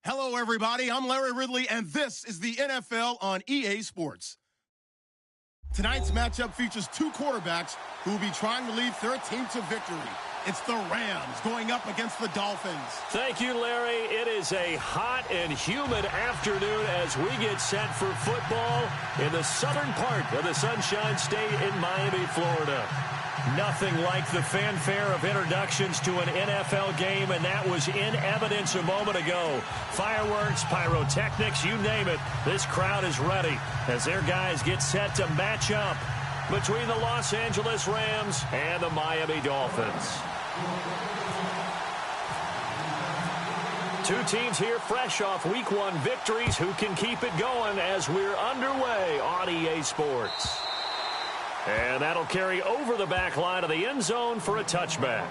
Hello, everybody. I'm Larry Ridley, and this is the NFL on EA Sports. Tonight's matchup features two quarterbacks who will be trying to lead their team to victory. It's the Rams going up against the Dolphins. Thank you, Larry. It is a hot and humid afternoon as we get set for football in the southern part of the Sunshine State in Miami, Florida. Nothing like the fanfare of introductions to an NFL game, and that was in evidence a moment ago. Fireworks, pyrotechnics, you name it. This crowd is ready as their guys get set to match up between the Los Angeles Rams and the Miami Dolphins. Two teams here fresh off Week 1 victories who can keep it going as we're underway on EA Sports. And that'll carry over the back line of the end zone for a touchback.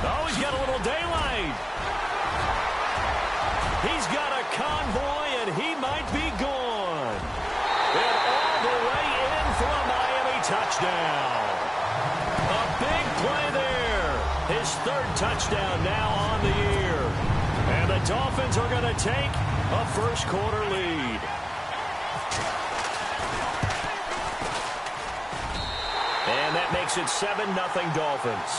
Oh, he's got a little daylight. He's got a convoy, and he might be gone. And all the way in for a Miami touchdown. A big play there. His third touchdown now on the year. And the Dolphins are going to take a first-quarter lead. And that makes it 7-0 Dolphins.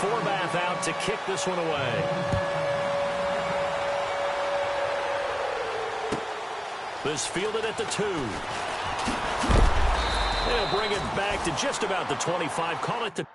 Forbath out to kick this one away. This fielded at the 2. They'll bring it back to just about the 25. Call it the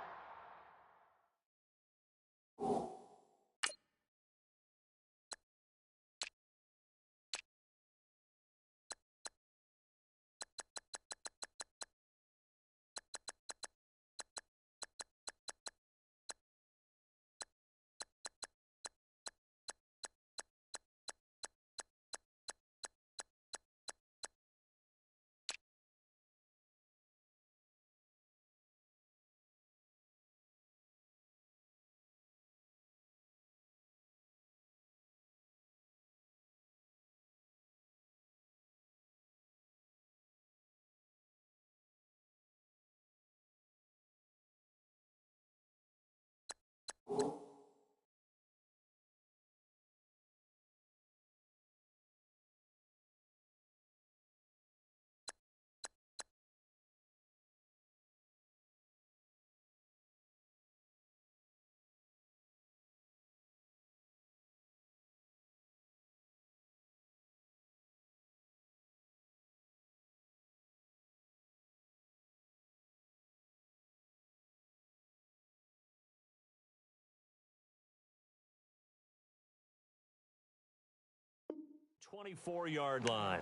24-yard line.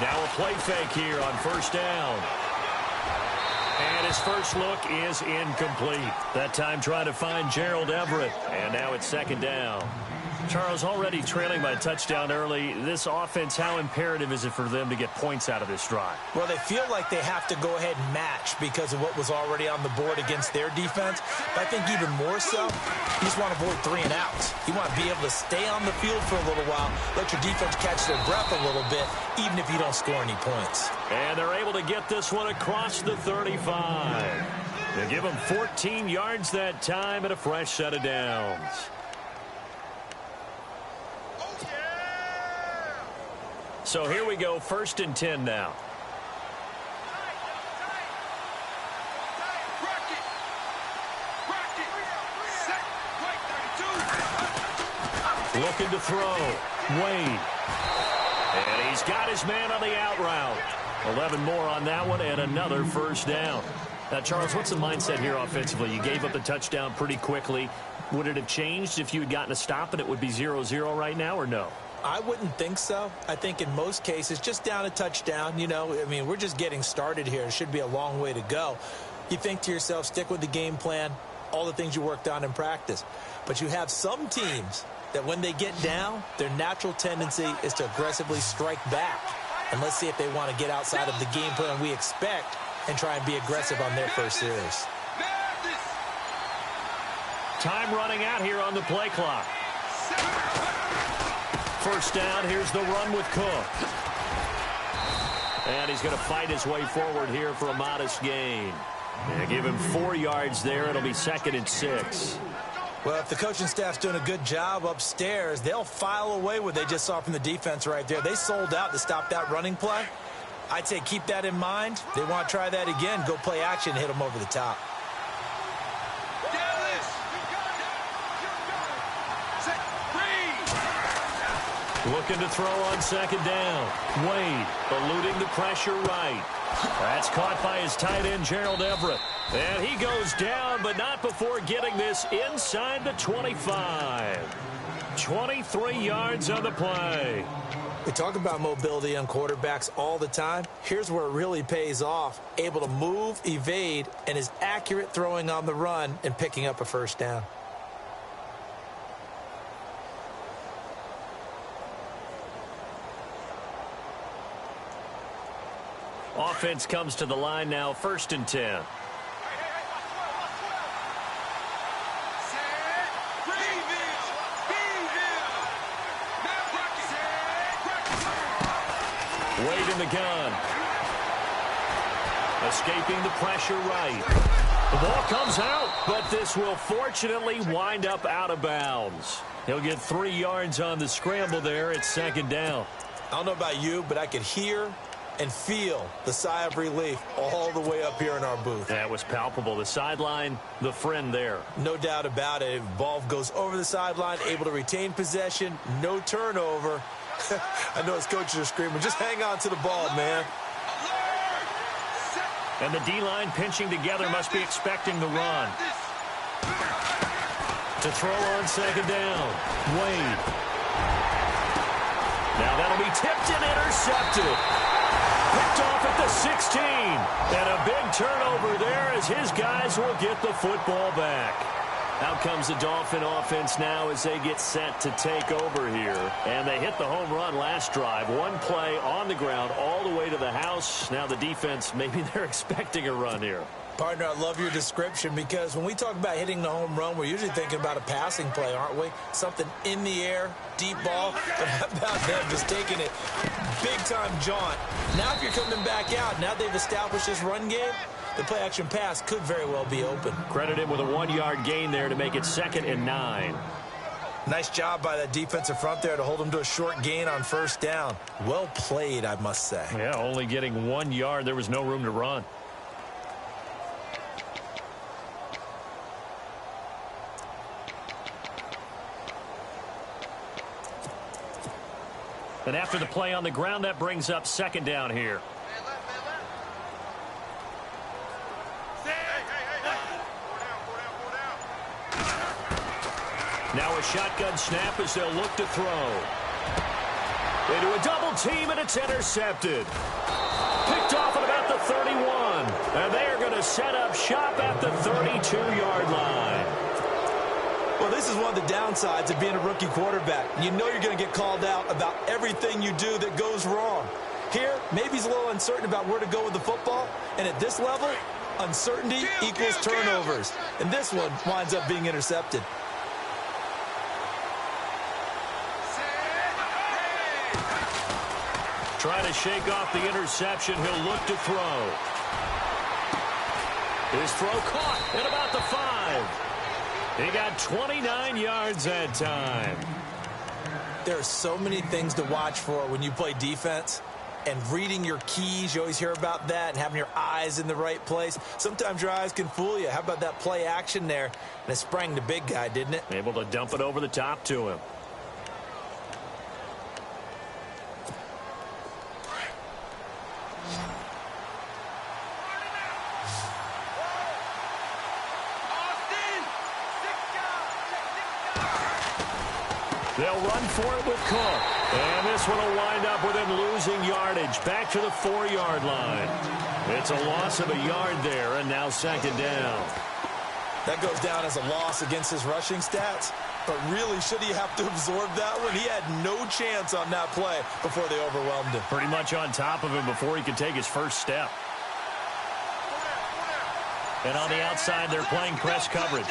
Now a play fake here on first down. And his first look is incomplete. That time trying to find Gerald Everett. And now it's second down. Charles, already trailing by a touchdown early. This offense, how imperative is it for them to get points out of this drive? Well, they feel like they have to go ahead and match because of what was already on the board against their defense. But I think even more so, you just want to avoid 3 and outs. You want to be able to stay on the field for a little while, let your defense catch their breath a little bit, even if you don't score any points. And they're able to get this one across the 35. They give him 14 yards that time and a fresh set of downs. So here we go, 1st and 10 now. Looking to throw. Wade. And he's got his man on the out route. 11 more on that one and another first down. Now, Charles, what's the mindset here offensively? You gave up the touchdown pretty quickly. Would it have changed if you had gotten a stop and it would be 0-0 right now, or no? I wouldn't think so. I think in most cases, just down a touchdown, we're just getting started here. It should be a long way to go. You think to yourself, stick with the game plan, all the things you worked on in practice. But you have some teams that when they get down, their natural tendency is to aggressively strike back. And let's see if they want to get outside of the game plan we expect and try and be aggressive on their first series. Time running out here on the play clock. First down, here's the run with Cook. And he's going to fight his way forward here for a modest gain. And give him 4 yards there. It'll be 2nd and 6. Well, if the coaching staff's doing a good job upstairs, they'll file away what they just saw from the defense right there. They sold out to stop that running play. I'd say keep that in mind. They want to try that again. Go play action, hit them over the top. Looking to throw on 2nd down. Wade eluding the pressure right. That's caught by his tight end, Gerald Everett. And he goes down, but not before getting this inside the 25. 23 yards on the play. We talk about mobility on quarterbacks all the time. Here's where it really pays off. Able to move, evade, and is accurate throwing on the run and picking up a first down. Offense comes to the line now, 1st and 10. Wade in the gun. Escaping the pressure right. The ball comes out, but this will fortunately wind up out of bounds. He'll get 3 yards on the scramble there. It's 2nd down. I don't know about you, but I could hear and feel the sigh of relief all the way up here in our booth. That was palpable. The sideline, the friend there. No doubt about it. Ball goes over the sideline, able to retain possession, no turnover. I know his coaches are screaming, just hang on to the ball, man. And the D-line pinching together must be expecting the run. To throw on 2nd down. Wade. Now that'll be tipped and intercepted. Picked off at the 16. And a big turnover there as his guys will get the football back. Out comes the Dolphin offense now as they get set to take over here. And they hit the home run last drive. One play on the ground all the way to the house. Now the defense, maybe they're expecting a run here. Partner, I love your description because when we talk about hitting the home run, we're usually thinking about a passing play, aren't we? Something in the air, deep ball. But how about them just taking it big-time jaunt? Now if you're coming back out, now they've established this run game, the play-action pass could very well be open. Credit him with a 1-yard gain there to make it 2nd and 9. Nice job by that defensive front there to hold him to a short gain on 1st down. Well played, I must say. Yeah, only getting 1 yard. There was no room to run. And after the play on the ground, that brings up 2nd down here. Now a shotgun snap as they'll look to throw. They do a double team, and it's intercepted. Picked off at about the 31. And they are going to set up shop at the 32-yard line. Well, this is one of the downsides of being a rookie quarterback. You know you're going to get called out about everything you do that goes wrong. Here, maybe he's a little uncertain about where to go with the football. And at this level, uncertainty equals turnovers. And this one winds up being intercepted. Trying to shake off the interception. He'll look to throw. His throw caught at about the 5. He got 29 yards that time. There are so many things to watch for when you play defense. And reading your keys, you always hear about that, and having your eyes in the right place. Sometimes your eyes can fool you. How about that play action there? And it sprang the big guy, didn't it? Able to dump it over the top to him. They'll run for it with Cook. And this one will wind up with him losing yardage. Back to the 4-yard line. It's a loss of a yard there, and now second down. That goes down as a loss against his rushing stats. But really, should he have to absorb that one? He had no chance on that play before they overwhelmed him. Pretty much on top of him before he could take his first step. And on the outside, they're playing press coverage.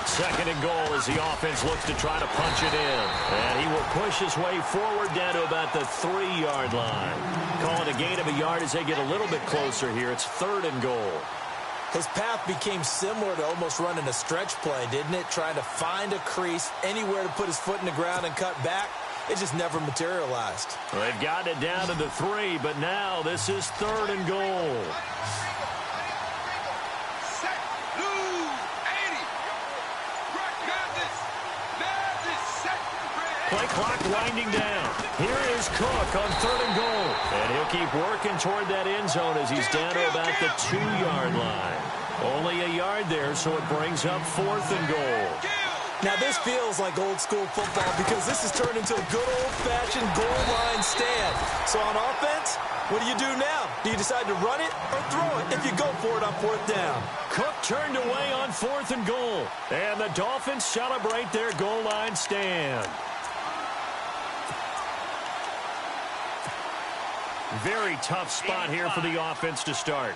Second and goal as the offense looks to try to punch it in. And he will push his way forward down to about the 3-yard line. Calling a gain of a yard as they get a little bit closer here. It's third and goal. His path became similar to almost running a stretch play, didn't it? Trying to find a crease, anywhere to put his foot in the ground and cut back. It just never materialized. Well, they've gotten it down to the 3, but now this is third and goal. Play clock winding down. Here is Cook on third and goal. And he'll keep working toward that end zone as he's down to about the 2-yard line. Only a yard there, so it brings up fourth and goal. Now, this feels like old school football because this has turned into a good old-fashioned goal line stand. So on offense, what do you do now? Do you decide to run it or throw it if you go for it on fourth down? Cook turned away on fourth and goal. And the Dolphins celebrate their goal line stand. Very tough spot here for the offense to start.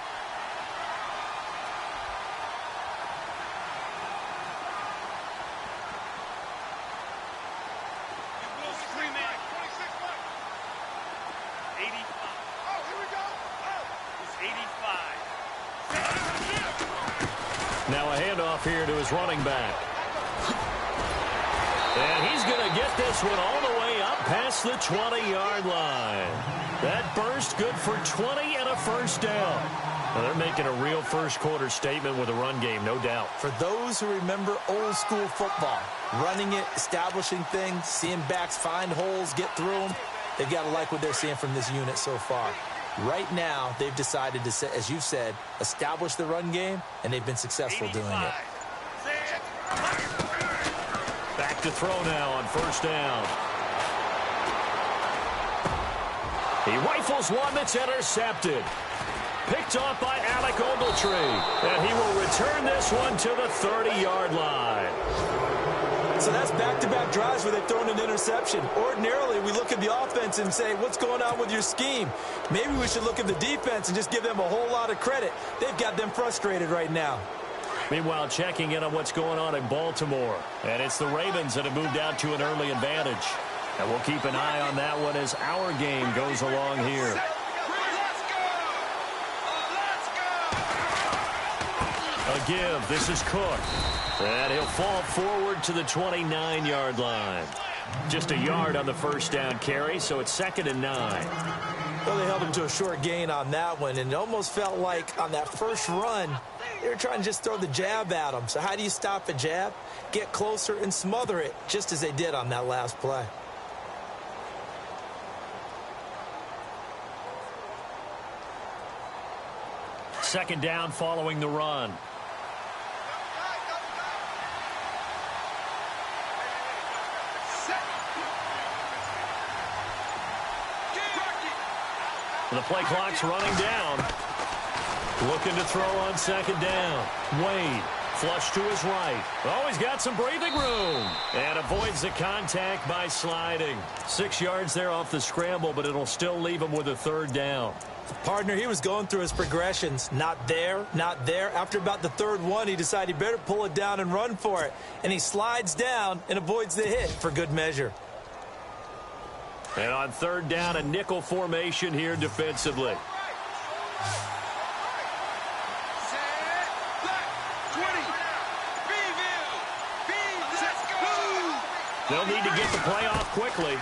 Now a handoff here to his running back. And he's going to get this one all the way up past the 20-yard line. That burst good for 20 and a first down. Now they're making a real first-quarter statement with a run game, no doubt. For those who remember old-school football, running it, establishing things, seeing backs find holes, get through them, they've got to like what they're seeing from this unit so far. Right now, they've decided to, as you said, establish the run game, and they've been successful doing it. Back to throw now on first down. He rifles one that's intercepted. Picked off by Alec Ogletree. And he will return this one to the 30-yard line. So that's back-to-back drives where they've thrown an interception. Ordinarily, we look at the offense and say, what's going on with your scheme? Maybe we should look at the defense and just give them a whole lot of credit. They've got them frustrated right now. Meanwhile, checking in on what's going on in Baltimore. And it's the Ravens that have moved out to an early advantage. And we'll keep an eye on that one as our game goes along here. A give. This is Cook. And he'll fall forward to the 29-yard line. Just a yard on the first down carry, so it's 2nd and 9. Well, they held him to a short gain on that one, and it almost felt like on that first run, they were trying to just throw the jab at him. So how do you stop a jab? Get closer and smother it, just as they did on that last play. Second down following the run. The play clock's running down. Looking to throw on second down. Wade, flush to his right. Oh, he's got some breathing room. And avoids the contact by sliding. 6 yards there off the scramble, but it'll still leave him with a third down. Partner, he was going through his progressions. Not there, not there. After about the third one, he decided he better pull it down and run for it. And he slides down and avoids the hit for good measure. And on third down, a nickel formation here defensively. They'll need to get the play off quickly.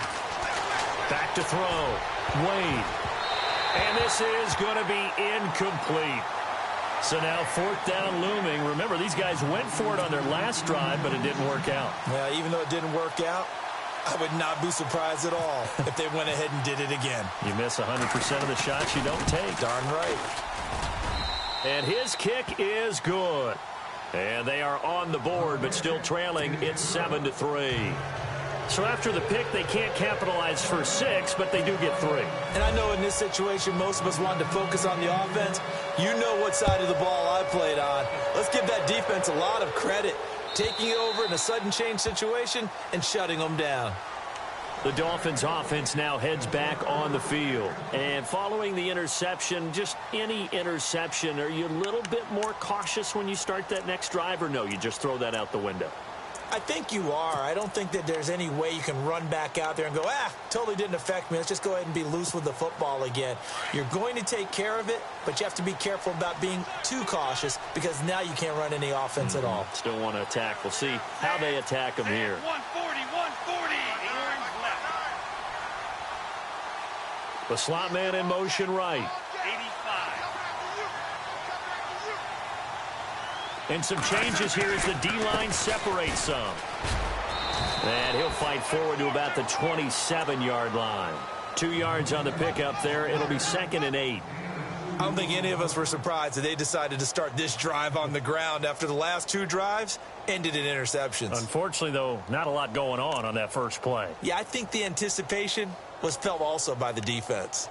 Back to throw. Wade. And this is going to be incomplete. So now 4th down looming. Remember, these guys went for it on their last drive, but it didn't work out. Yeah, even though it didn't work out, I would not be surprised at all if they went ahead and did it again. You miss 100% of the shots you don't take. Darn right. And his kick is good. And they are on the board, but still trailing. It's 7-3. So after the pick, they can't capitalize for 6, but they do get 3. And I know in this situation, most of us wanted to focus on the offense. You know what side of the ball I played on. Let's give that defense a lot of credit, taking it over in a sudden change situation and shutting them down. The Dolphins offense now heads back on the field. And following the interception, just any interception, are you a little bit more cautious when you start that next drive, or no, you just throw that out the window? I think you are. I don't think that there's any way you can run back out there and go, totally didn't affect me. Let's just go ahead and be loose with the football again. You're going to take care of it, but you have to be careful about being too cautious because now you can't run any offense at all. Still want to attack. We'll see how they attack them here. 140. The slot man in motion right. 85. And some changes here as the D-line separates some. And he'll fight forward to about the 27-yard line. 2 yards on the pickup there. It'll be 2nd and 8. I don't think any of us were surprised that they decided to start this drive on the ground after the last 2 drives ended in interceptions. Unfortunately, though, not a lot going on that first play. Yeah, I think the anticipation was felt also by the defense.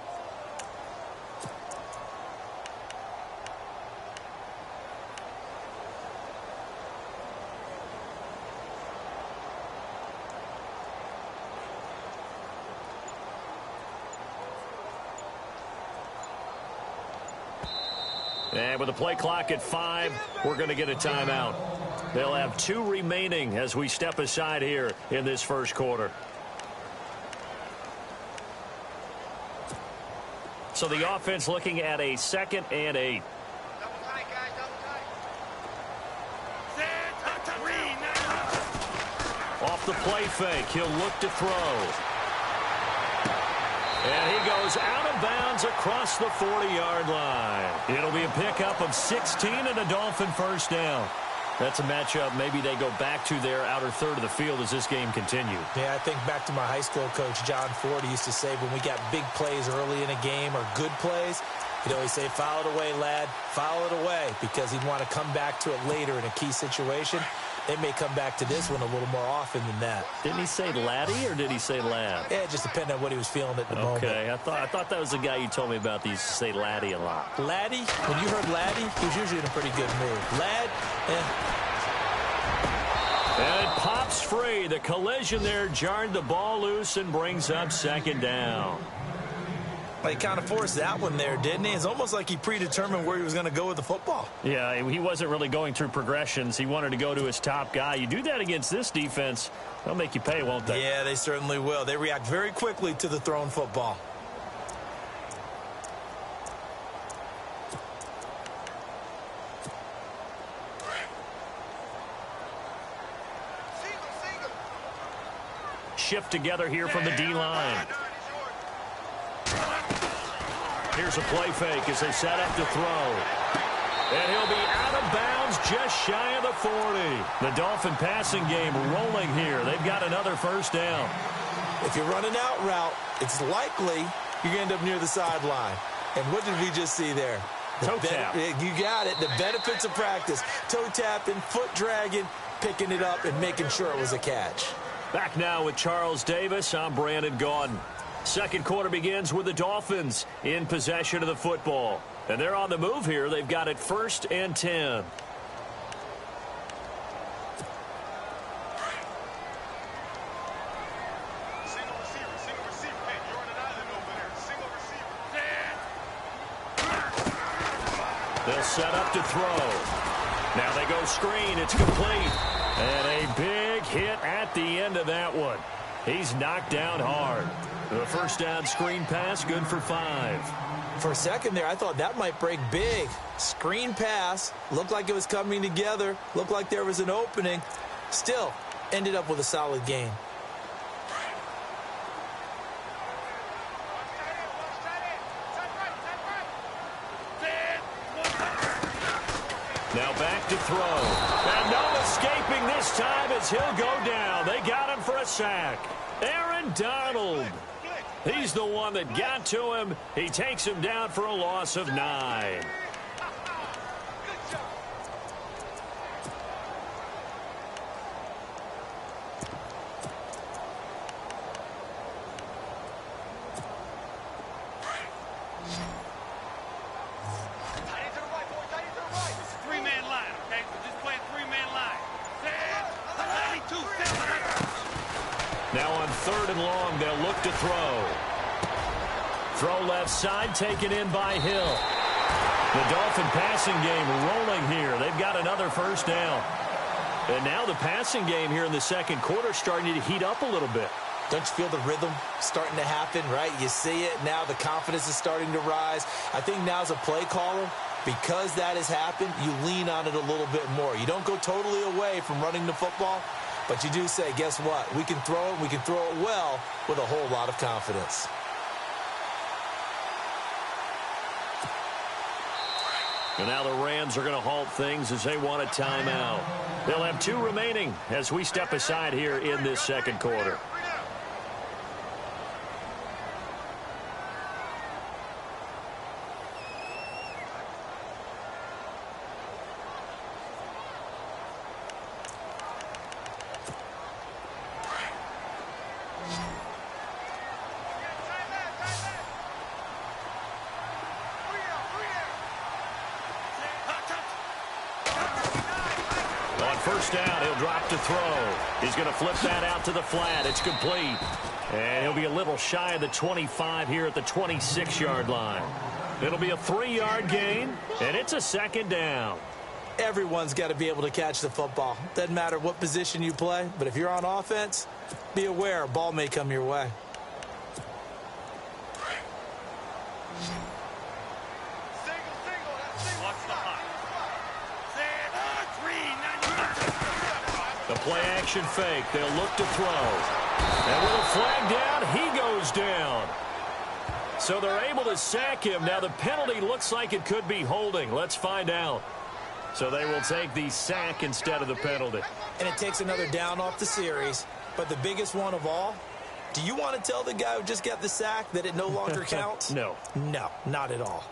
And with the play clock at 5, we're going to get a timeout. They'll have 2 remaining as we step aside here in this first quarter. So the offense looking at a 2nd and 8. Double tight, guys, double tight. Off the play fake, he'll look to throw. And he goes out of bounds across the 40-yard line. It'll be a pickup of 16 and a Dolphin first down. That's a matchup maybe they go back to their outer third of the field as this game continues. Yeah, I think back to my high school coach, John Ford, he used to say when we got big plays early in a game or good plays, he'd always say, foul it away, lad, foul it away, because he'd want to come back to it later in a key situation. They may come back to this one a little more often than that. Didn't he say laddie or did he say lad? Yeah, it just depended on what he was feeling at the moment. Okay, I thought that was the guy you told me about that used to say laddie a lot. Laddie? When you heard laddie, he was usually in a pretty good mood. Lad, And it pops free. The collision there jarred the ball loose and brings up 2nd down. He kind of forced that one there, didn't he? It's almost like he predetermined where he was going to go with the football. Yeah, he wasn't really going through progressions. He wanted to go to his top guy. You do that against this defense, they'll make you pay, won't they? Yeah, they certainly will. They react very quickly to the thrown football. Shift together here from the D-line. Here's a play fake as they set up to throw. And he'll be out of bounds just shy of the 40. The Dolphin passing game rolling here. They've got another first down. If you're running out route, it's likely you're going to end up near the sideline. And what did we just see there? Toe tap. You got it. The benefits of practice. Toe tapping, foot dragging, picking it up, and making sure it was a catch. Back now with Charles Davis. I'm Brandon Gaudin. Second quarter begins with the Dolphins in possession of the football. And they're on the move here. They've got it 1st and 10. Single receiver. Hey, you're on an island over there. Single receiver. They'll set up to throw. Now they go screen. It's complete. And a big hit at the end of that one. He's knocked down hard. The first down screen pass, good for 5. For a second there, I thought that might break big. Screen pass, looked like it was coming together, looked like there was an opening. Still, ended up with a solid gain. Now back to throw. And no escaping this time as he'll go down. They got him for a sack. Aaron Donald. He's the one that got to him. He takes him down for a loss of 9. Now on 3rd and long, they'll look to throw. Throw left side, taken in by Hill. The Dolphin passing game rolling here. They've got another first down. And now the passing game here in the second quarter starting to heat up a little bit. Don't you feel the rhythm starting to happen, right? You see it. Now the confidence is starting to rise. I think now as a play caller, because that has happened, you lean on it a little bit more. You don't go totally away from running the football, but you do say, guess what? We can throw it. We can throw it well with a whole lot of confidence. And now the Rams are going to halt things as they want a timeout. They'll have 2 remaining as we step aside here in this second quarter. First down, he'll drop to throw. He's going to flip that out to the flat. It's complete. And he'll be a little shy of the 25 here at the 26-yard line. It'll be a 3-yard gain, and it's a second down. Everyone's got to be able to catch the football. Doesn't matter what position you play, but if you're on offense, be aware a ball may come your way. The play-action fake. They'll look to throw. And with a flag down, he goes down. So they're able to sack him. Now the penalty looks like it could be holding. Let's find out. So they will take the sack instead of the penalty. And it takes another down off the series. But the biggest one of all, do you want to tell the guy who just got the sack that it no longer counts? No. No, not at all.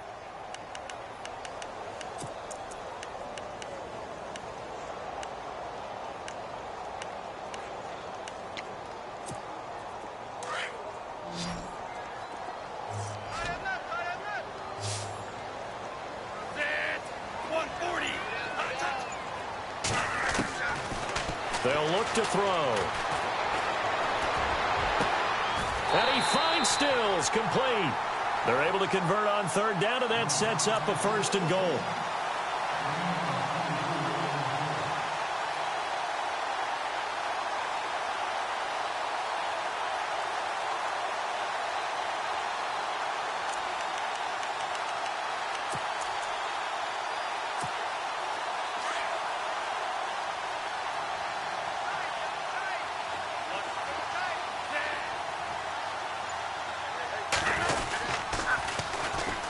They'll look to throw. And he finds Stills, complete. They're able to convert on 3rd down, and that sets up a 1st and goal.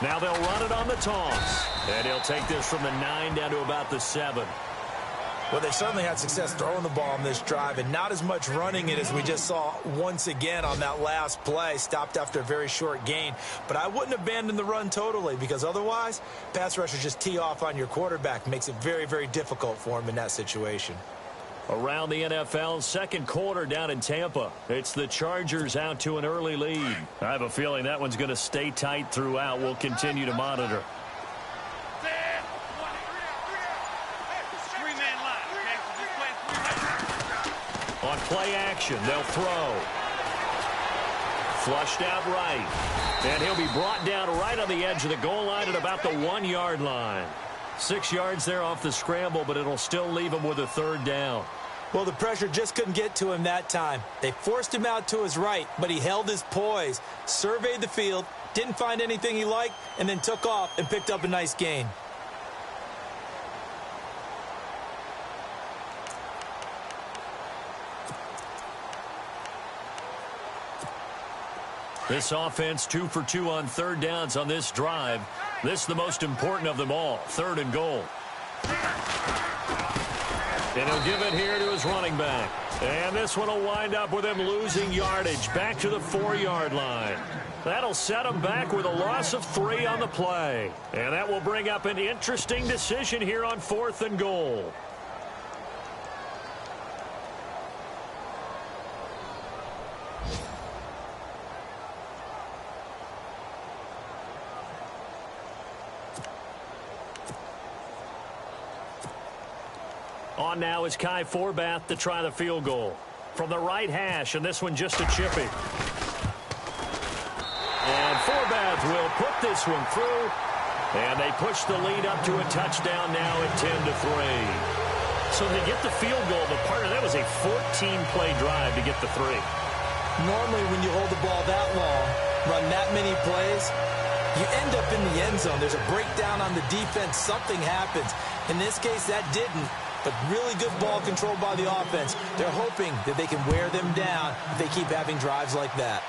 Now they'll run it on the toss. And he'll take this from the 9 down to about the 7. Well, they certainly had success throwing the ball on this drive, and not as much running it as we just saw once again on that last play. Stopped after a very short gain. But I wouldn't abandon the run totally, because otherwise, pass rushers just tee off on your quarterback. Makes it very, very difficult for him in that situation. Around the NFL, second quarter down in Tampa. It's the Chargers out to an early lead. I have a feeling that one's going to stay tight throughout. We'll continue to monitor. On play action, they'll throw. Flushed out right. And he'll be brought down right on the edge of the goal line at about the 1-yard line. 6 yards there off the scramble, but it'll still leave him with a 3rd down. Well, the pressure just couldn't get to him that time. They forced him out to his right, but he held his poise, surveyed the field, didn't find anything he liked, and then took off and picked up a nice gain. This offense 2 for 2 on 3rd downs on this drive. This is the most important of them all, 3rd and goal. And he'll give it here to his running back. And this one will wind up with him losing yardage back to the 4-yard line. That'll set him back with a loss of 3 on the play. And that will bring up an interesting decision here on 4th and goal. On now is Kai Forbath to try the field goal. From the right hash, and this one just a chippy. And Forbath will put this one through. And they push the lead up to a touchdown now at 10-3. So they get the field goal, but partner, that was a 14-play drive to get the 3. Normally when you hold the ball that long, run that many plays, you end up in the end zone. There's a breakdown on the defense. Something happens. In this case, that didn't. But really good ball control by the offense. They're hoping that they can wear them down if they keep having drives like that.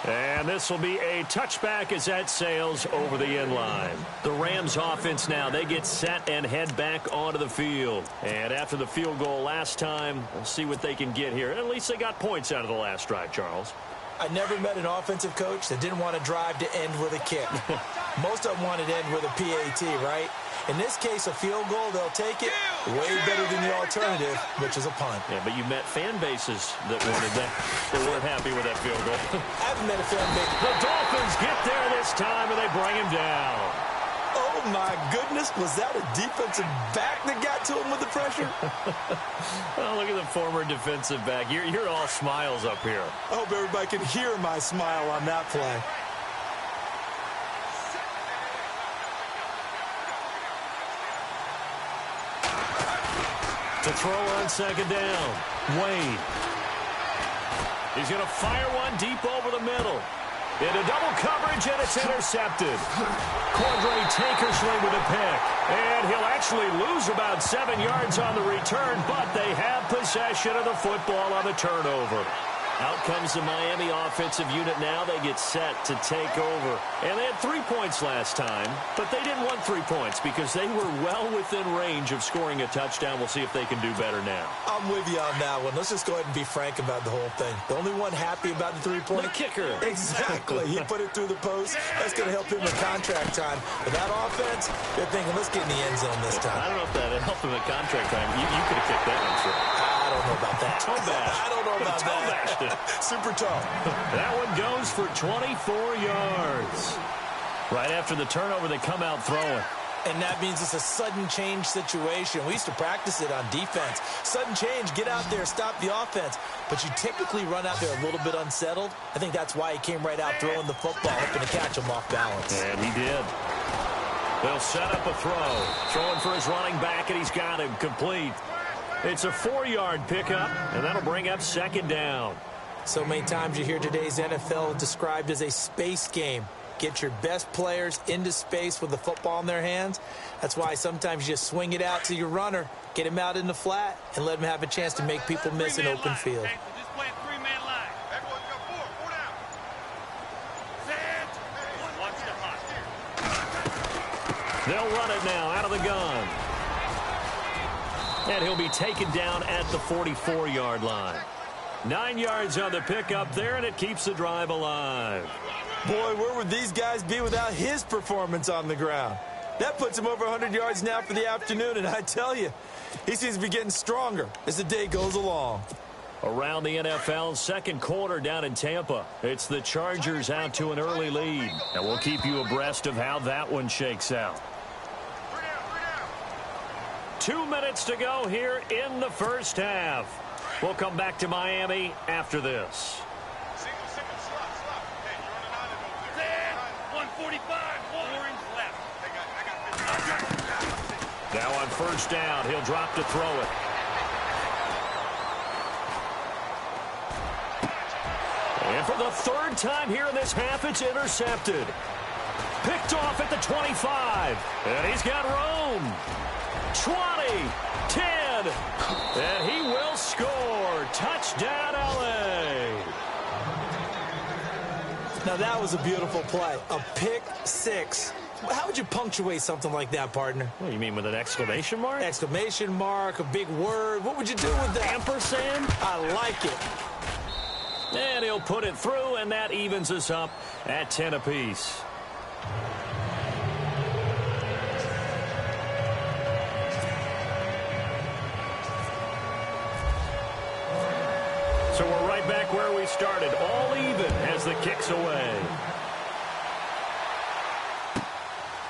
And this will be a touchback as that sails over the end line. The Rams offense now, they get set and head back onto the field. And after the field goal last time, we'll see what they can get here. At least they got points out of the last drive, Charles. I never met an offensive coach that didn't want to drive to end with a kick. Most of them wanted to end with a PAT, right? In this case, a field goal, they'll take it way better than the alternative, which is a punt. Yeah, but you met fan bases that wanted that. They weren't happy with that field goal. I haven't met a fan base. The Dolphins get there this time, and they bring him down. Oh, my goodness. Was that a defensive back that got to him with the pressure? Oh, look at the former defensive back. You're all smiles up here. I hope everybody can hear my smile on that play. To throw on second down, Wade. He's going to fire one deep over the middle. Into double coverage, and it's intercepted. Cordray Tankersley with a pick. And he'll actually lose about 7 yards on the return, but they have possession of the football on the turnover. Out comes the Miami offensive unit now. They get set to take over. And they had 3 points last time, but they didn't want 3 points because they were well within range of scoring a touchdown. We'll see if they can do better now. I'm with you on that one. Let's just go ahead and be frank about the whole thing. The only one happy about the 3-point kicker. Exactly. He put it through the post. That's going to help him in contract time. But that offense, they're thinking, let's get in the end zone this time. I don't know if that helped him in contract time. You could have kicked that one, sir. I don't know about that. Toe bash. I don't know about Toe that. bashed it. Super toe. That one goes for 24 yards. Right after the turnover, they come out throwing. And that means it's a sudden change situation. We used to practice it on defense. Sudden change, get out there, stop the offense. But you typically run out there a little bit unsettled. I think that's why he came right out throwing the football, hoping to catch him off balance. And he did. They'll set up a throw. Throwing for his running back, and he's got him complete. It's a 4-yard pickup, and that'll bring up second down. So many times you hear today's NFL described as a space game. Get your best players into space with the football in their hands. That's why sometimes you just swing it out to your runner, get him out in the flat, and let him have a chance to make people miss an open field. Just play a 3-man line. Everyone's got 4 down. Set. Watch the hot. They'll run it now out of the gun. And he'll be taken down at the 44-yard line. 9 yards on the pickup there, and it keeps the drive alive. Boy, where would these guys be without his performance on the ground? That puts him over 100 yards now for the afternoon, and I tell you, he seems to be getting stronger as the day goes along. Around the NFL, second quarter down in Tampa. It's the Chargers out to an early lead. And we'll keep you abreast of how that one shakes out. 2 minutes to go here in the first half. We'll come back to Miami after this. Single slot. Hey, you're on an island over there. 145, 4 inches left. Now on first down, he'll drop to throw it. And for the third time here in this half, it's intercepted. Picked off at the 25. And he's got room. 20, 10, and he will score. Touchdown, L.A. Now, that was a beautiful play. A pick six. How would you punctuate something like that, partner? What do you mean, with an exclamation mark? Exclamation mark, a big word. What would you do with that? Ampersand? I like it. And he'll put it through, and that evens us up at 10 apiece. So we're right back where we started, all even as the kick's away.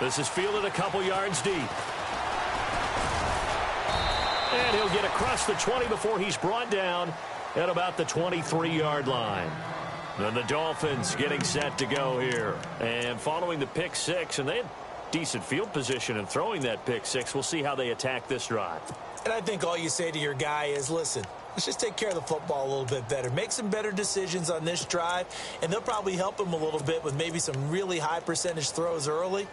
This is fielded a couple yards deep. And he'll get across the 20 before he's brought down at about the 23-yard line. Then the Dolphins getting set to go here. And following the pick six, and they had decent field position in throwing that pick six. We'll see how they attack this drive. And I think all you say to your guy is, listen, let's just take care of the football a little bit better. Make some better decisions on this drive, and they'll probably help him a little bit with maybe some really high percentage throws early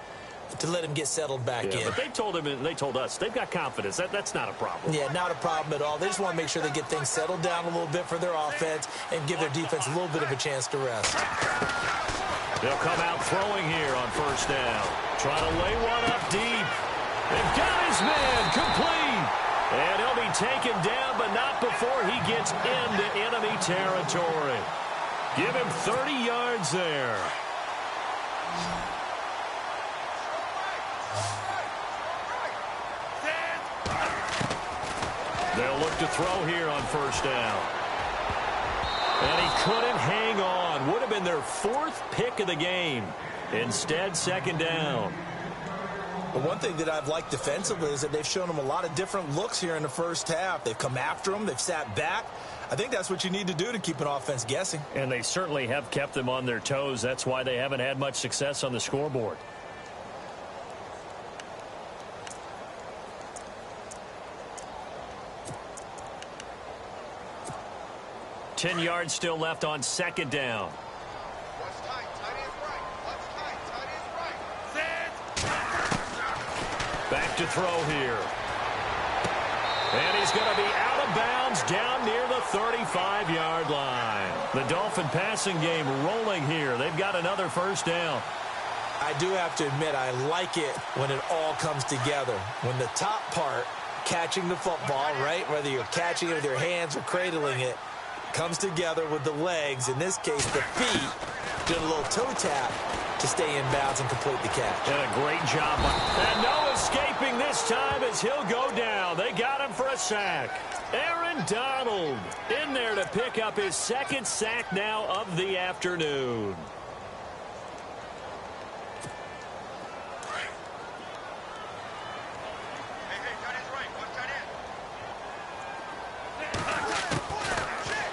to let him get settled back in. But they told him and they told us they've got confidence. That's not a problem. Yeah, not a problem at all. They just want to make sure they get things settled down a little bit for their offense and give their defense a little bit of a chance to rest. They'll come out throwing here on first down. Trying to lay one up deep. They've got his man complete. And he'll be taken down, but not before he gets into enemy territory. Give him 30 yards there. They'll look to throw here on first down. And he couldn't hang on. Would have been their fourth pick of the game. Instead, second down. But one thing that I've liked defensively is that they've shown them a lot of different looks here in the first half. They've come after them. They've sat back. I think that's what you need to do to keep an offense guessing. And they certainly have kept them on their toes. That's why they haven't had much success on the scoreboard. Ten yards still left on second down. Back to throw here. And he's going to be out of bounds down near the 35-yard line. The Dolphin passing game rolling here. They've got another first down. I do have to admit, I like it when it all comes together. When the top part, catching the football, right, whether you're catching it with your hands or cradling it, comes together with the legs, in this case the feet, doing a little toe tap to stay in bounds and complete the catch. And a great job. And no escaping this time as he'll go down. They got him for a sack. Aaron Donald in there to pick up his second sack now of the afternoon.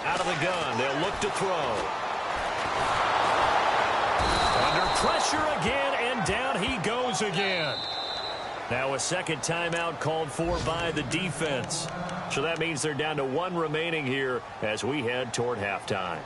Out of the gun, they'll look to throw. Under pressure again, and down he goes again. Now a second timeout called for by the defense. So that means they're down to one remaining here as we head toward halftime.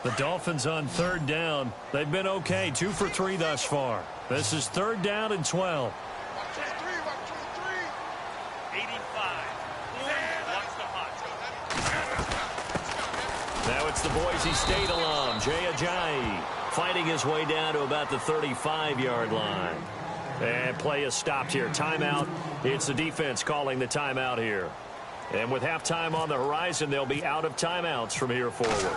The Dolphins on third down. They've been okay, 2 for 3 thus far. This is third down and 12. 85. Watch the hot. Now it's the Boise State alum, Jay Ajayi, fighting his way down to about the 35-yard line. And play is stopped here. Timeout. It's the defense calling the timeout here. And with halftime on the horizon, they'll be out of timeouts from here forward.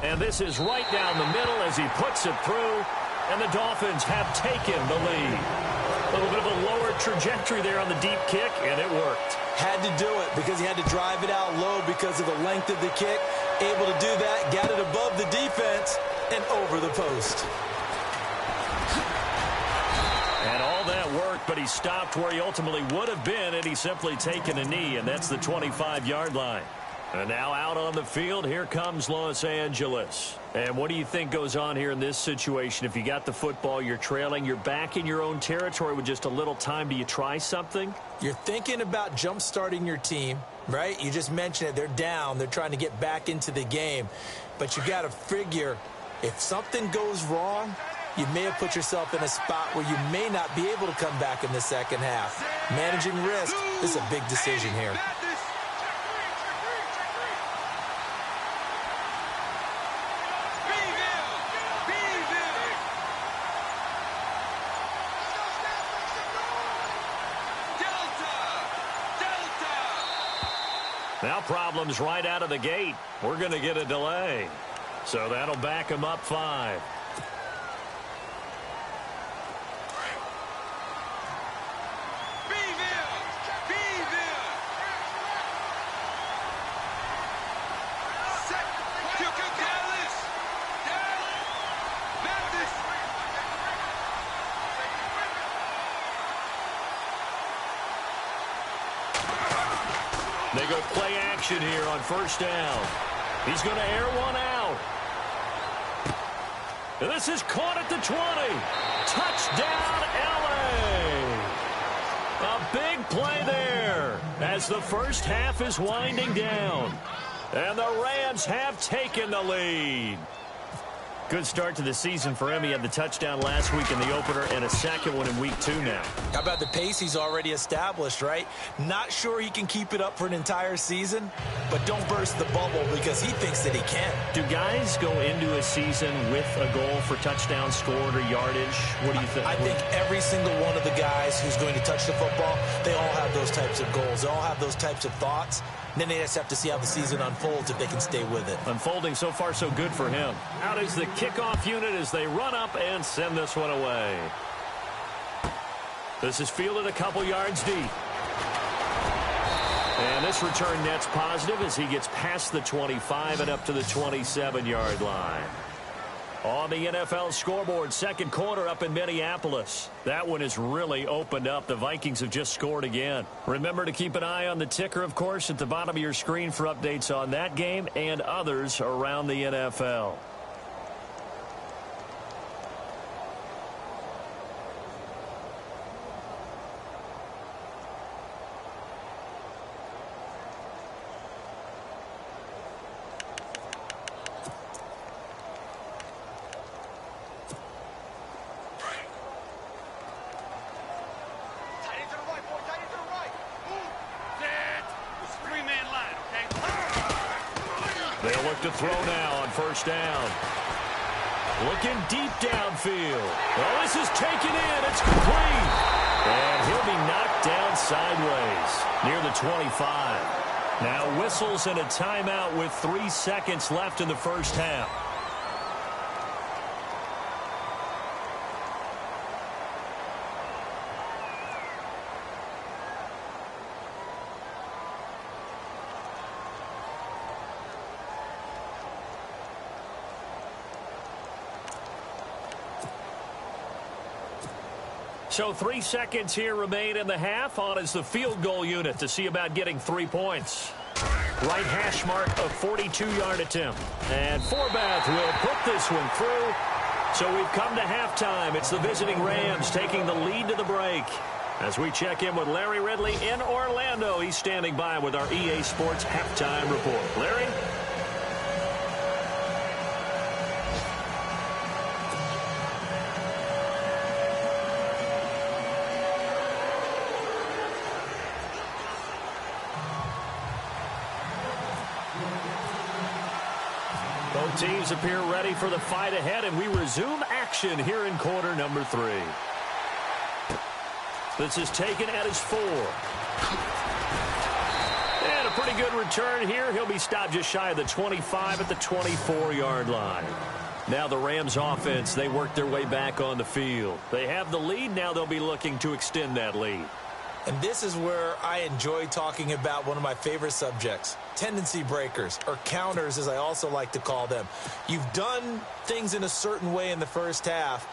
And this is right down the middle as he puts it through. And the Dolphins have taken the lead. A little bit of a lower trajectory there on the deep kick, and it worked. Had to do it because he had to drive it out low because of the length of the kick. Able to do that, got it above the defense and over the post. And all that worked, but he stopped where he ultimately would have been had he simply taken a knee, and that's the 25-yard line. And now out on the field, here comes Los Angeles. And what do you think goes on here in this situation? If you got the football, you're trailing, you're back in your own territory with just a little time. Do you try something? You're thinking about jump-starting your team, right? You just mentioned it. They're down. They're trying to get back into the game. But you got to figure, if something goes wrong, you may have put yourself in a spot where you may not be able to come back in the second half. Managing risk is a big decision here. Now problems right out of the gate. We're going to get a delay. So that'll back him up 5. They go play action here on first down. He's going to air one out. And this is caught at the 20. Touchdown, L.A. A big play there as the first half is winding down. And the Rams have taken the lead. Good start to the season for him. He had the touchdown last week in the opener and a second one in week 2 now. How about the pace he's already established, right? Not sure he can keep it up for an entire season, but don't burst the bubble because he thinks that he can. Do guys go into a season with a goal for touchdowns scored or yardage? What do you think? I think every single one of the guys who's going to touch the football, they all have those types of goals. They all have those types of thoughts. And then they just have to see how the season unfolds if they can stay with it. Unfolding so far so good for him. Out is the kickoff unit as they run up and send this one away. This is fielded a couple yards deep. And this return net's positive as he gets past the 25 and up to the 27-yard line. On the NFL scoreboard, second quarter up in Minneapolis. That one has really opened up. The Vikings have just scored again. Remember to keep an eye on the ticker, of course, at the bottom of your screen for updates on that game and others around the NFL. They'll look to throw now on first down. Looking deep downfield. Oh, this is taken in. It's complete. And he'll be knocked down sideways near the 25. Now whistles and a timeout with 3 seconds left in the first half. So 3 seconds here remain in the half. On is the field goal unit to see about getting 3 points. Right hash mark of 42-yard attempt. And Forbath will put this one through. So we've come to halftime. It's the visiting Rams taking the lead to the break. As we check in with Larry Ridley in Orlando, he's standing by with our EA Sports halftime report. Larry? Both teams appear ready for the fight ahead, and we resume action here in quarter number 3. This is taken at his 4. And a pretty good return here. He'll be stopped just shy of the 25 at the 24-yard line. Now the Rams offense, they work their way back on the field. They have the lead. Now they'll be looking to extend that lead. And this is where I enjoy talking about one of my favorite subjects, tendency breakers, or counters as I also like to call them. You've done things in a certain way in the first half,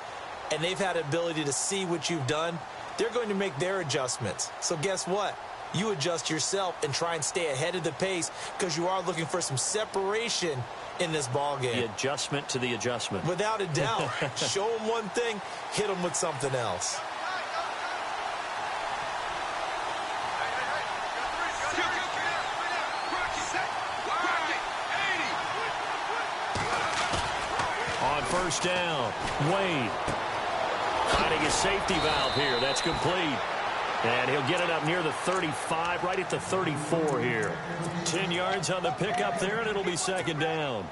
and they've had ability to see what you've done. They're going to make their adjustments. So guess what? You adjust yourself and try and stay ahead of the pace because you are looking for some separation in this ball game. The adjustment to the adjustment. Without a doubt. Show them one thing, hit them with something else. first down. Wade finding his safety valve here. That's complete. And he'll get it up near the 35, right at the 34 here. 10 yards on the pickup there, and it'll be second down.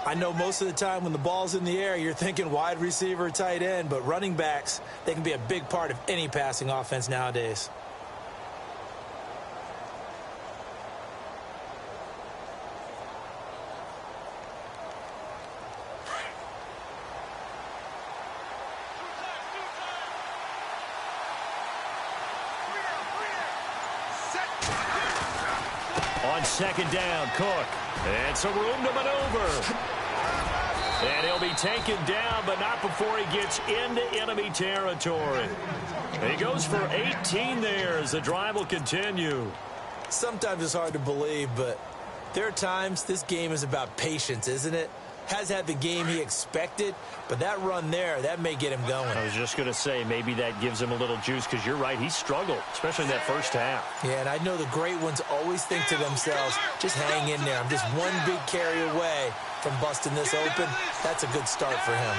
I know most of the time when the ball's in the air, you're thinking wide receiver, tight end, but running backs, they can be a big part of any passing offense nowadays. On second down, Cook. And some room to maneuver. And he'll be taken down, but not before he gets into enemy territory. And he goes for 18 there as the drive will continue. Sometimes it's hard to believe, but there are times this game is about patience, isn't it? Has had the game he expected, but that run there, that may get him going. I was just going to say, maybe that gives him a little juice, because you're right, he struggled, especially in that first half. Yeah, and I know the great ones always think to themselves, just hang in there. I'm just one big carry away from busting this open. That's a good start for him.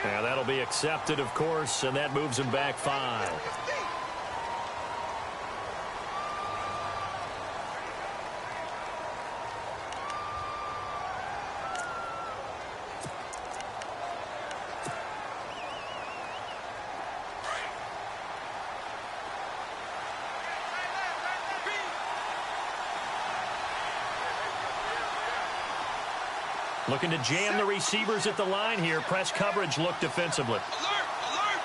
Yeah, that'll be accepted, of course, and that moves him back 5. Looking to jam the receivers at the line here. Press coverage look defensively. Alert! Alert!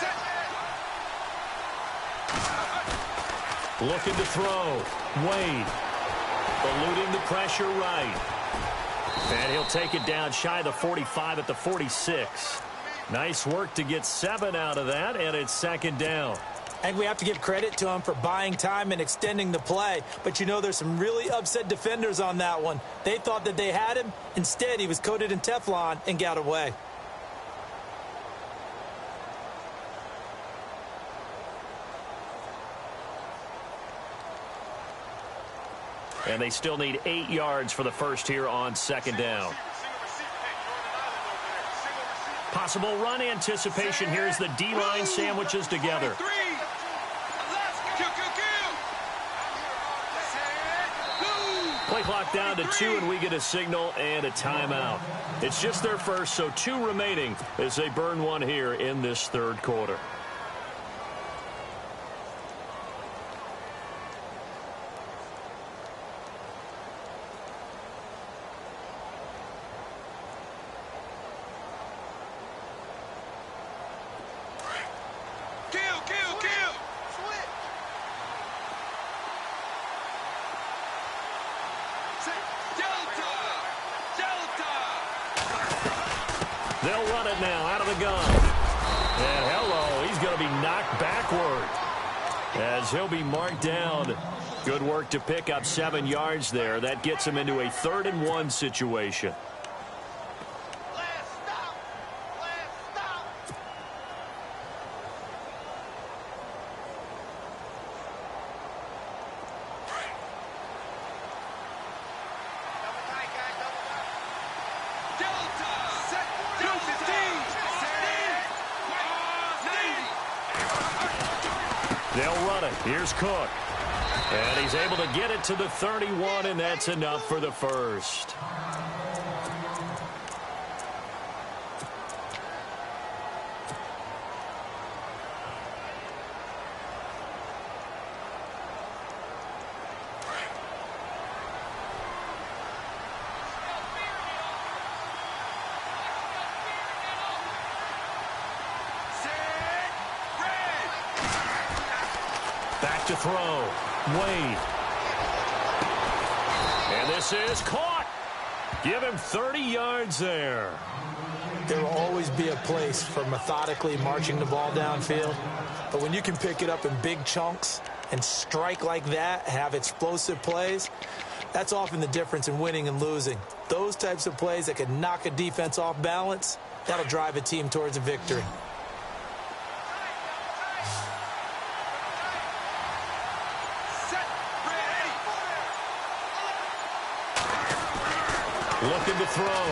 Set! Looking to throw. Wade. Eluding the pressure right. And he'll take it down shy of the 45 at the 46. Nice work to get 7 out of that, and it's second down. I think we have to give credit to him for buying time and extending the play. But, you know, there's some really upset defenders on that one. They thought that they had him. Instead, he was coated in Teflon and got away. And they still need 8 yards for the first here on second down. Possible run anticipation. Here's the D-line sandwiches together. Play clock down to 2, and we get a signal and a timeout. It's just their first, so 2 remaining as they burn one here in this third quarter. They'll run it now out of the gun. And hello, he's going to be knocked backward as he'll be marked down. Good work to pick up 7 yards there. That gets him into a 3rd and 1 situation. They'll run it. Here's Cook. And he's able to get it to the 31, and that's enough for the first. Back to throw. Wade. And this is caught. Give him 30 yards there. There will always be a place for methodically marching the ball downfield. But when you can pick it up in big chunks and strike like that, have explosive plays, that's often the difference in winning and losing. Those types of plays that can knock a defense off balance, that'll drive a team towards a victory. Looking to throw.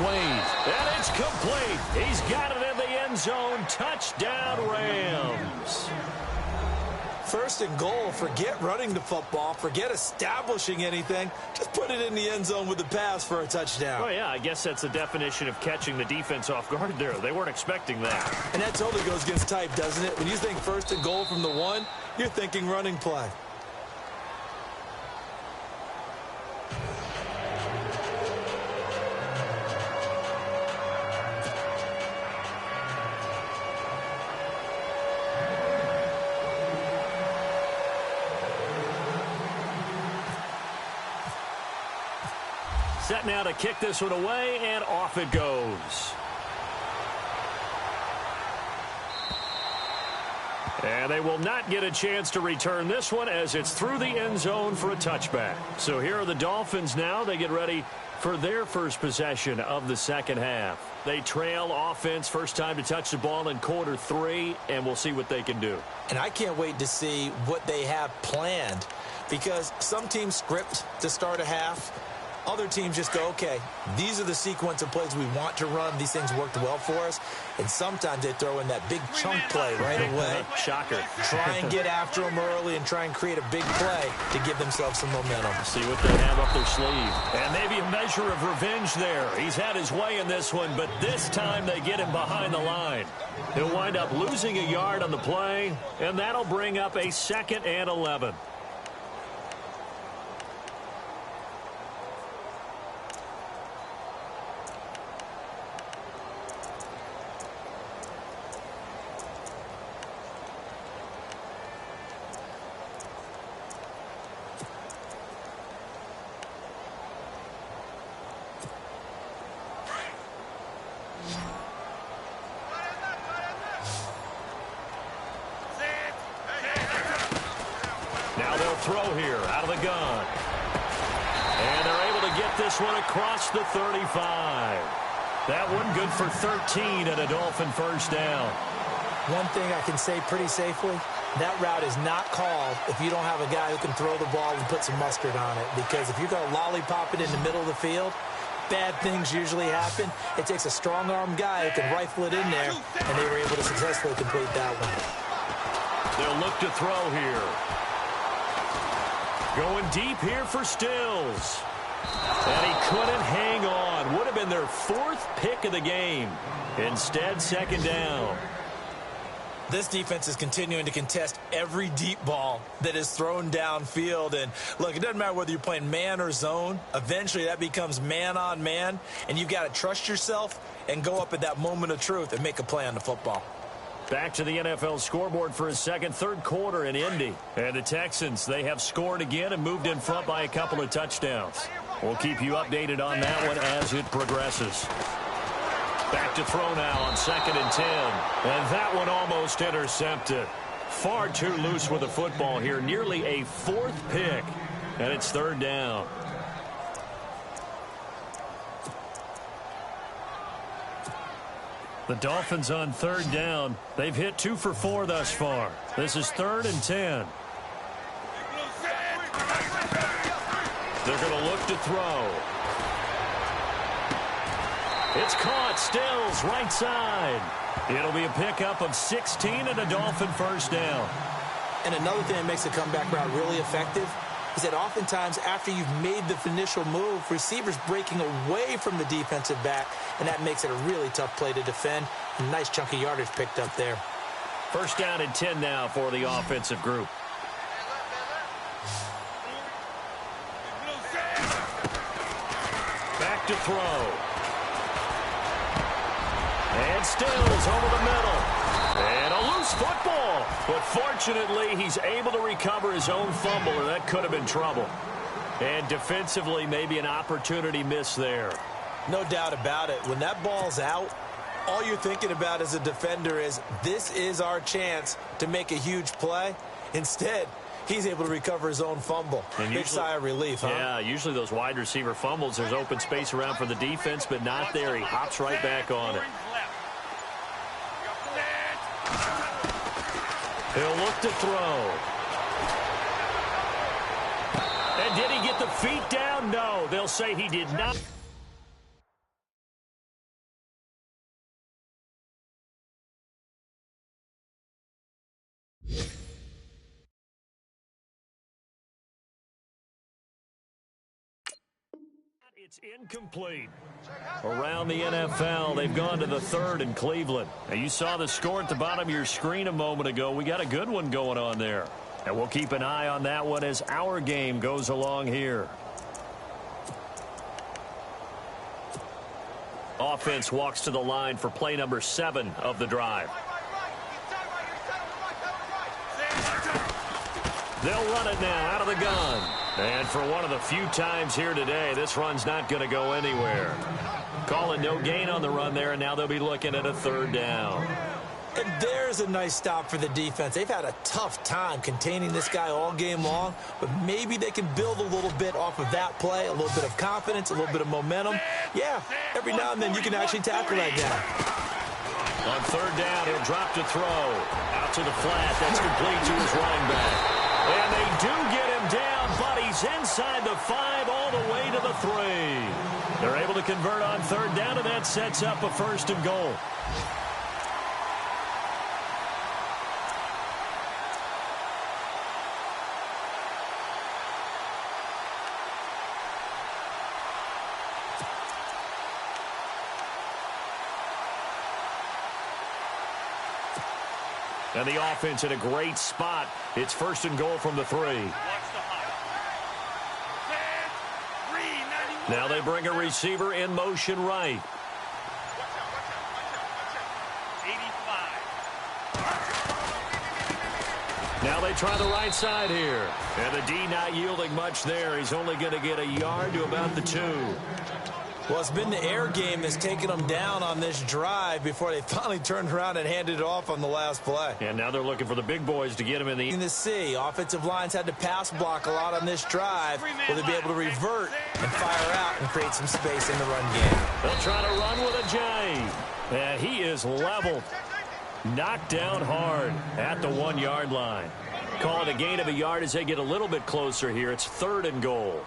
Wade. And it's complete. He's got it in the end zone. Touchdown, Rams. First and goal, forget running the football, forget establishing anything. Just put it in the end zone with the pass for a touchdown. Oh, yeah, I guess that's the definition of catching the defense off guard there. They weren't expecting that. And that totally goes against type, doesn't it? When you think first and goal from the 1, you're thinking running play. Set now to kick this one away, and off it goes. And they will not get a chance to return this one as it's through the end zone for a touchback. So here are the Dolphins now. They get ready for their first possession of the second half. They trail offense, first time to touch the ball in quarter 3, and we'll see what they can do. And I can't wait to see what they have planned, because some teams script to start a half. Other teams just go, okay, these are the sequence of plays we want to run. These things worked well for us. And sometimes they throw in that big chunk play right away. Shocker. Try and get after them early and try and create a big play to give themselves some momentum. See what they have up their sleeve. And maybe a measure of revenge there. He's had his way in this one, but this time they get him behind the line. He'll wind up losing a yard on the play, and that'll bring up a 2nd and 11. Now they'll throw here out of the gun. And they're able to get this one across the 35. That one good for 13 and a Dolphin first down. One thing I can say pretty safely, that route is not called if you don't have a guy who can throw the ball and put some mustard on it. Because if you're going to lollipop it in the middle of the field, bad things usually happen. It takes a strong-arm guy who can rifle it in there, and they were able to successfully complete that one. They'll look to throw here. Going deep here for Stills. And he couldn't hang on. Would have been their 4th pick of the game. Instead, 2nd down. This defense is continuing to contest every deep ball that is thrown downfield. And, look, it doesn't matter whether you're playing man or zone. Eventually, that becomes man-on-man. And you've got to trust yourself and go up at that moment of truth and make a play on the football. Back to the NFL scoreboard for his third quarter in Indy. And the Texans, they have scored again and moved in front by a couple of touchdowns. We'll keep you updated on that one as it progresses. Back to throw now on 2nd and 10. And that one almost intercepted. Far too loose with the football here. Nearly a 4th pick. And it's 3rd down. The Dolphins on 3rd down. They've hit 2 for 4 thus far. This is 3rd and 10. They're going to look to throw. It's caught. Stills right side. It'll be a pickup of 16 and a Dolphin first down. And another thing that makes the comeback route really effective is that oftentimes after you've made the initial move, receivers breaking away from the defensive back, and that makes it a really tough play to defend. A nice chunk of yardage picked up there. First down and 10 now for the offensive group. Back to throw. And Stills over the middle. And a loose football. But fortunately, he's able to recover his own fumble, and that could have been trouble. And defensively, maybe an opportunity miss there. No doubt about it. When that ball's out, all you're thinking about as a defender is, this is our chance to make a huge play. Instead, he's able to recover his own fumble. And big sigh of relief, huh? Yeah, usually those wide receiver fumbles, there's open space around for the defense, but not there. He hops right back on it. He'll look to throw. And did he get the feet down? No, they'll say he did not. It's incomplete. Around the NFL, they've gone to the third in Cleveland. Now, you saw the score at the bottom of your screen a moment ago. We got a good one going on there. And we'll keep an eye on that one as our game goes along here. Offense walks to the line for play number 7 of the drive. They'll run it now out of the gun. And for one of the few times here today, this run's not going to go anywhere. Calling no gain on the run there, and now they'll be looking at a third down. And there's a nice stop for the defense. They've had a tough time containing this guy all game long, but maybe they can build a little bit off of that play, a little bit of confidence, a little bit of momentum. Yeah, every now and then you can actually tackle that guy. On third down, he'll drop to throw. Out to the flat. That's complete to his running back. And they do get him down, but he's inside the 5 all the way to the 3. They're able to convert on third down, and that sets up a 1st and goal. And the offense in a great spot. It's 1st and goal from the 3. Now they bring a receiver in motion right. 85. Now they try the right side here. And the D not yielding much there. He's only going to get a yard to about the 2. Well, it's been the air game that's taken them down on this drive before they finally turned around and handed it off on the last play. And now they're looking for the big boys to get him in the... In the C, offensive lines had to pass block a lot on this drive. Will they be able to revert and fire out and create some space in the run game? They'll try to run with a J. And he is leveled. Knocked down hard at the 1-yard line. Call it a gain of a yard as they get a little bit closer here. It's 3rd and goal.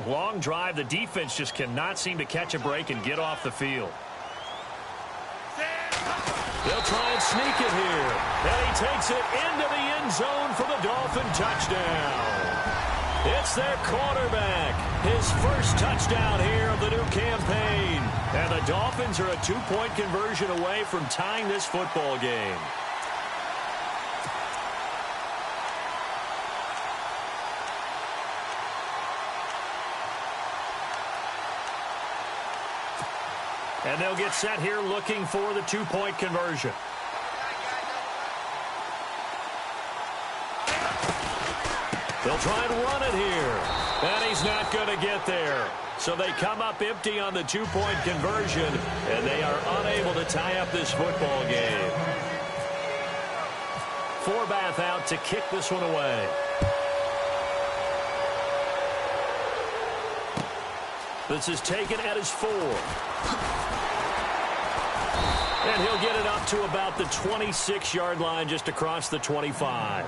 Long drive. The defense just cannot seem to catch a break and get off the field. They'll try and sneak it here. And he takes it into the end zone for the Dolphin touchdown. It's their quarterback. His first touchdown here of the new campaign. And the Dolphins are a 2-point conversion away from tying this football game. And they'll get set here looking for the 2-point conversion. They'll try and run it here. And he's not going to get there. So they come up empty on the 2-point conversion, and they are unable to tie up this football game. Forbath out to kick this one away. This is taken at his 4. And he'll get it up to about the 26-yard line, just across the 25.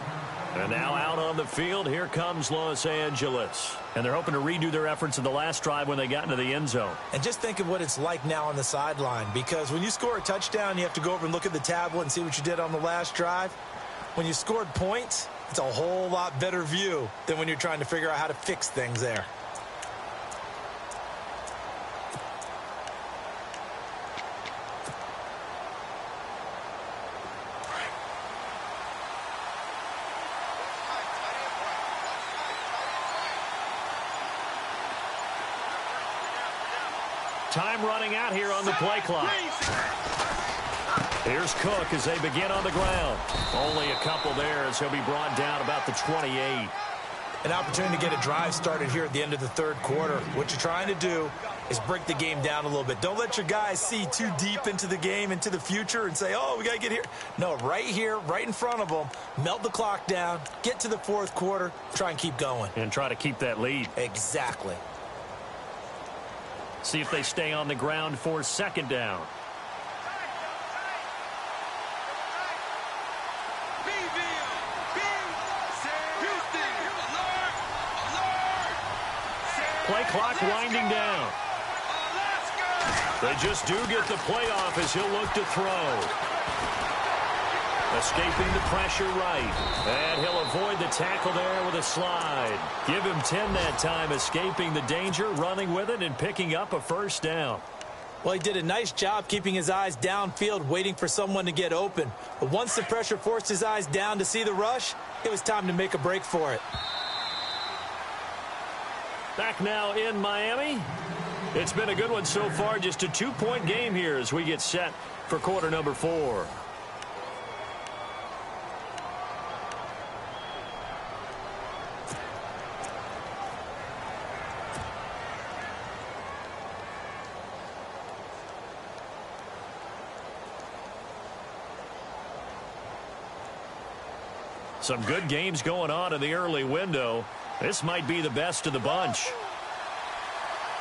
And now out on the field, here comes Los Angeles. And they're hoping to redo their efforts in the last drive when they got into the end zone. And just think of what it's like now on the sideline, because when you score a touchdown, you have to go over and look at the tablet and see what you did on the last drive. When you scored points, it's a whole lot better view than when you're trying to figure out how to fix things there. Time running out here on the play clock. Here's Cook as they begin on the ground. Only a couple there as he'll be brought down about the 28. An opportunity to get a drive started here at the end of the 3rd quarter. What you're trying to do is break the game down a little bit. Don't let your guys see too deep into the game, into the future, and say, oh, we got to get here. No, right here, right in front of them, melt the clock down, get to the 4th quarter, try and keep going. And try to keep that lead. Exactly. See if they stay on the ground for 2nd down. play clock winding down. They just do get the play off as he'll look to throw. Escaping the pressure right. And he'll avoid the tackle there with a slide. Give him 10 that time, escaping the danger, running with it, and picking up a first down. Well, he did a nice job keeping his eyes downfield, waiting for someone to get open. But once the pressure forced his eyes down to see the rush, it was time to make a break for it. Back now in Miami. It's been a good one so far. Just a 2-point game here as we get set for quarter number 4. Some good games going on in the early window. This might be the best of the bunch.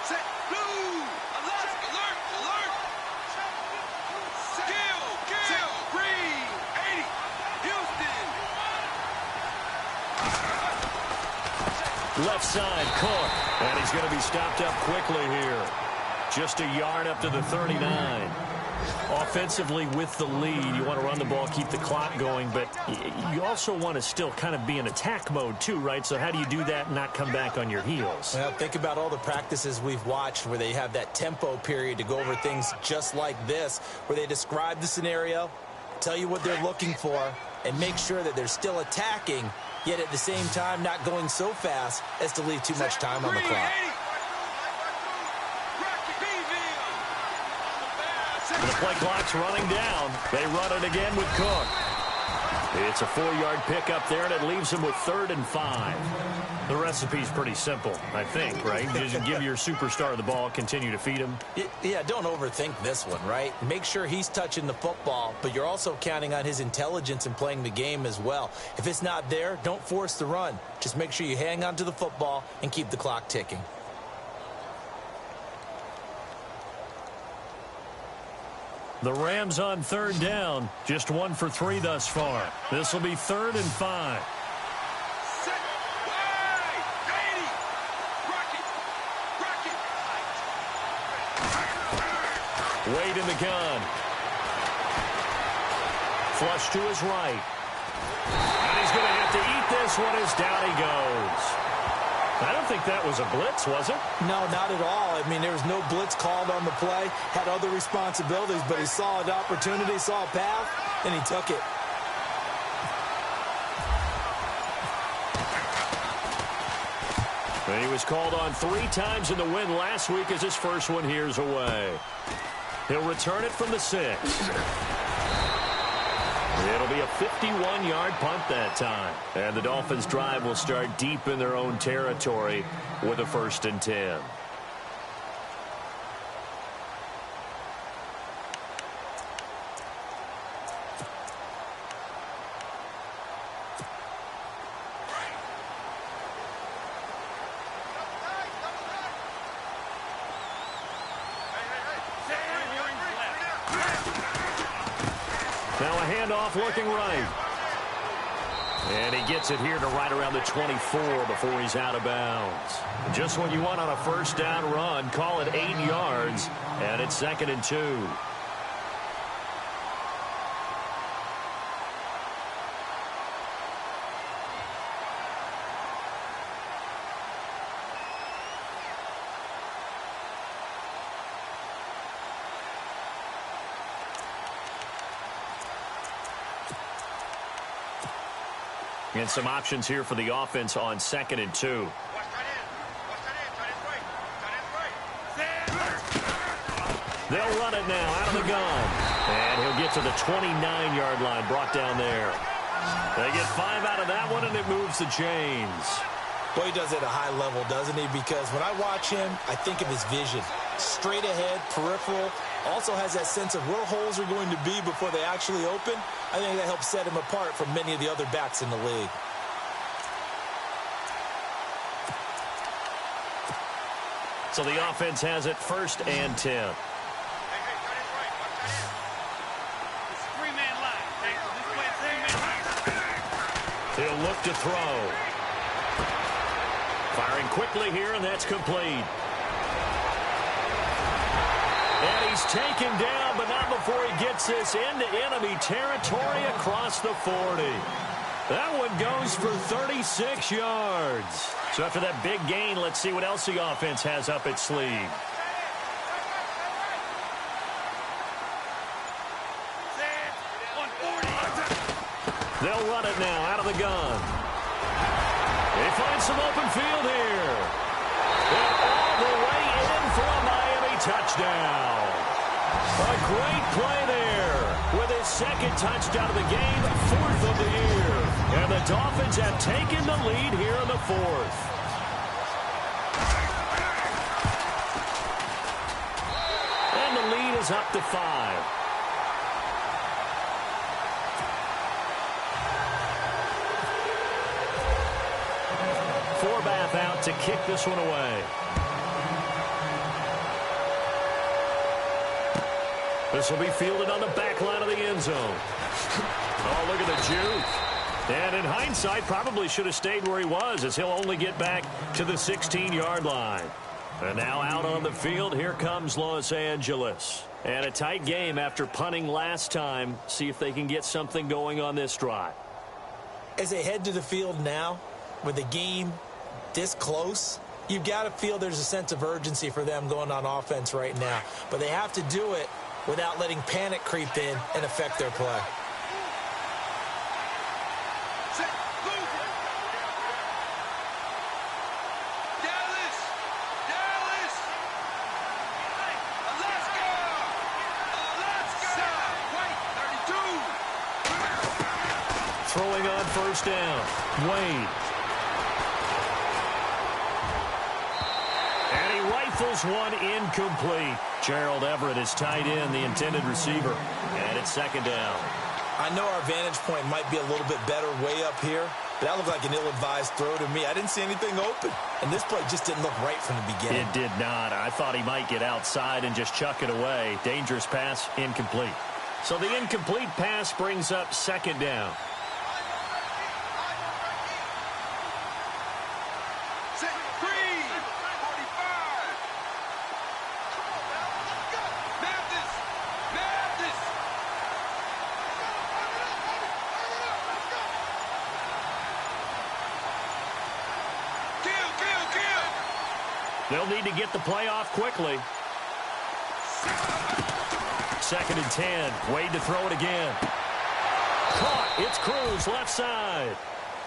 Set, blue, alert, alert. Kill, green, 80, Houston. Left side, Cook. And he's going to be stopped up quickly here. Just a yard up to the 39. Offensively with the lead, you want to run the ball, keep the clock going, but you also want to still kind of be in attack mode too, right? So how do you do that and not come back on your heels? Well, think about all the practices we've watched where they have that tempo period to go over things just like this, where they describe the scenario, tell you what they're looking for, and make sure that they're still attacking, yet at the same time not going so fast as to leave too much time on the clock. The play clock's running down. They run it again with Cook. It's a 4-yard pickup there, and it leaves them with 3rd and 5. The recipe's pretty simple, I think, right? Just give your superstar the ball, continue to feed him. Yeah, don't overthink this one, right? Make sure he's touching the football, but you're also counting on his intelligence in playing the game as well. If it's not there, don't force the run. Just make sure you hang on to the football and keep the clock ticking. The Rams on 3rd down. Just 1 for 3 thus far. This will be 3rd and 5. Wade in the gun. Flush to his right. And he's going to have to eat this one as down he goes. I don't think that was a blitz, was it? No, not at all. I mean, there was no blitz called on the play. Had other responsibilities, but he saw an opportunity, saw a path, and he took it. And he was called on 3 times in the win last week as his first one here's away. He'll return it from the 6. It'll be a 51-yard punt that time. And the Dolphins' drive will start deep in their own territory with a 1st and 10. Now a handoff looking right. And he gets it here to right around the 24 before he's out of bounds. Just what you want on a 1st down run. Call it 8 yards, and it's 2nd and 2. And some options here for the offense on 2nd and 2. They'll run it now out of the gun. And he'll get to the 29-yard line, brought down there. They get 5 out of that one, and it moves the chains. Boy, he does it at a high level, doesn't he? Because when I watch him, I think of his vision. Straight ahead, peripheral. Also has that sense of where holes are going to be before they actually open. I think that helps set him apart from many of the other backs in the league. So the offense has it 1st and 10. He'll look to throw. Firing quickly here, and that's complete. And he's taken down, but not before he gets this into enemy territory across the 40. That one goes for 36 yards. So after that big gain, let's see what else the offense has up its sleeve. They'll run it now out of the gun. They find some open field here. And all the way in for a Miami touchdown. A great play there with his second touchdown of the game, 4th of the year. And the Dolphins have taken the lead here in the 4th. And the lead is up to 5. Forbath out to kick this one away. This will be fielded on the back line of the end zone. Oh, look at the juke. And in hindsight, probably should have stayed where he was, as he'll only get back to the 16-yard line. And now out on the field, here comes Los Angeles. And a tight game after punting last time. See if they can get something going on this drive. As they head to the field now, with the game this close, you've got to feel there's a sense of urgency for them going on offense right now. But they have to do it without letting panic creep in and affect their play. Throwing on first down, Wade. And he rifles one incomplete. Gerald Everett is tied in, the intended receiver. And it's second down. I know our vantage point might be a little bit better way up here, but that looked like an ill-advised throw to me. I didn't see anything open. And this play just didn't look right from the beginning. It did not. I thought he might get outside and just chuck it away. Dangerous pass, incomplete. So the incomplete pass brings up second down. They'll need to get the play off quickly. Second and 10. Wade to throw it again. Caught. It's Cruz left side.